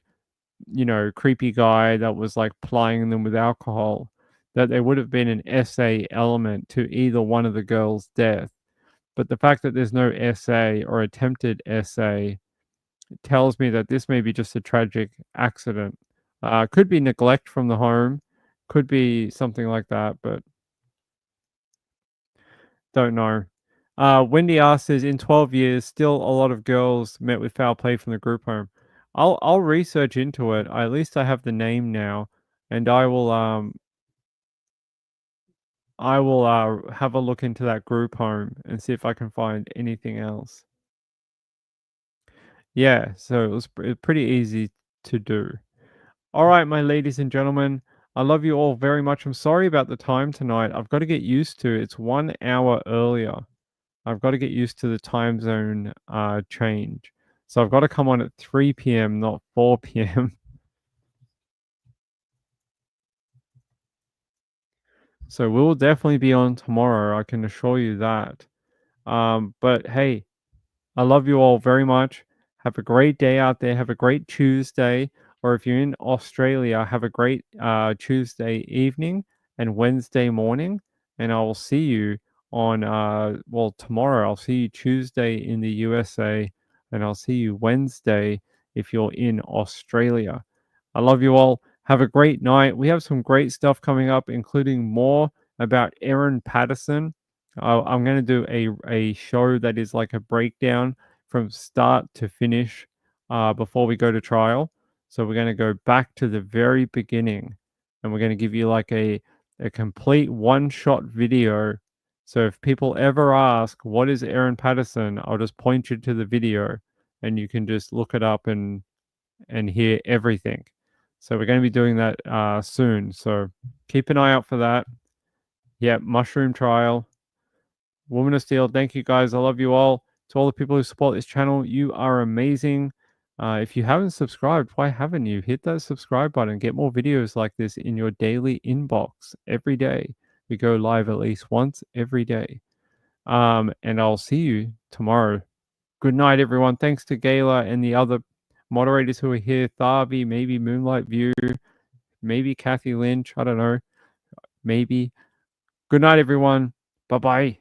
[SPEAKER 1] creepy guy that was like plying them with alcohol, that there would have been an essay element to either one of the girls' death. But the fact that there's no essay or attempted essay tells me that this may be just a tragic accident. Could be neglect from the home, could be something like that, but don't know. Wendy asks, says, in 12 years, still a lot of girls met with foul play from the group home. I'll research into it. At least I have the name now, and I will have a look into that group home and see if I can find anything else. Yeah, so it was pretty easy to do. All right, my ladies and gentlemen, I love you all very much. I'm sorry about the time tonight. I've got to get used to it's 1 hour earlier. I've got to get used to the time zone change. So I've got to come on at 3 p.m., not 4 p.m. So we'll definitely be on tomorrow. I can assure you that. But hey, I love you all very much. Have a great day out there. Have a great Tuesday. Or if you're in Australia, have a great Tuesday evening and Wednesday morning. And I will see you on, tomorrow. I'll see you Tuesday in the USA. And I'll see you Wednesday if you're in Australia. I love you all. Have a great night. We have some great stuff coming up, including more about Erin Patterson. I'm going to do a show that is like a breakdown from start to finish before we go to trial. So we're going to go back to the very beginning and we're going to give you like a complete one-shot video. So if people ever ask, what is Erin Patterson? I'll just point you to the video and you can just look it up and hear everything. So we're going to be doing that soon. So keep an eye out for that. Yeah, Mushroom Trial. Woman of Steel, thank you guys. I love you all. To all the people who support this channel, you are amazing. If you haven't subscribed, why haven't you? Hit that subscribe button. Get more videos like this in your daily inbox every day. We go live at least once every day. And I'll see you tomorrow. Good night, everyone. Thanks to Gayla and the other moderators who are here. Tharby, maybe Moonlight View, maybe Kathy Lynch. I don't know. Maybe. Good night, everyone. Bye-bye.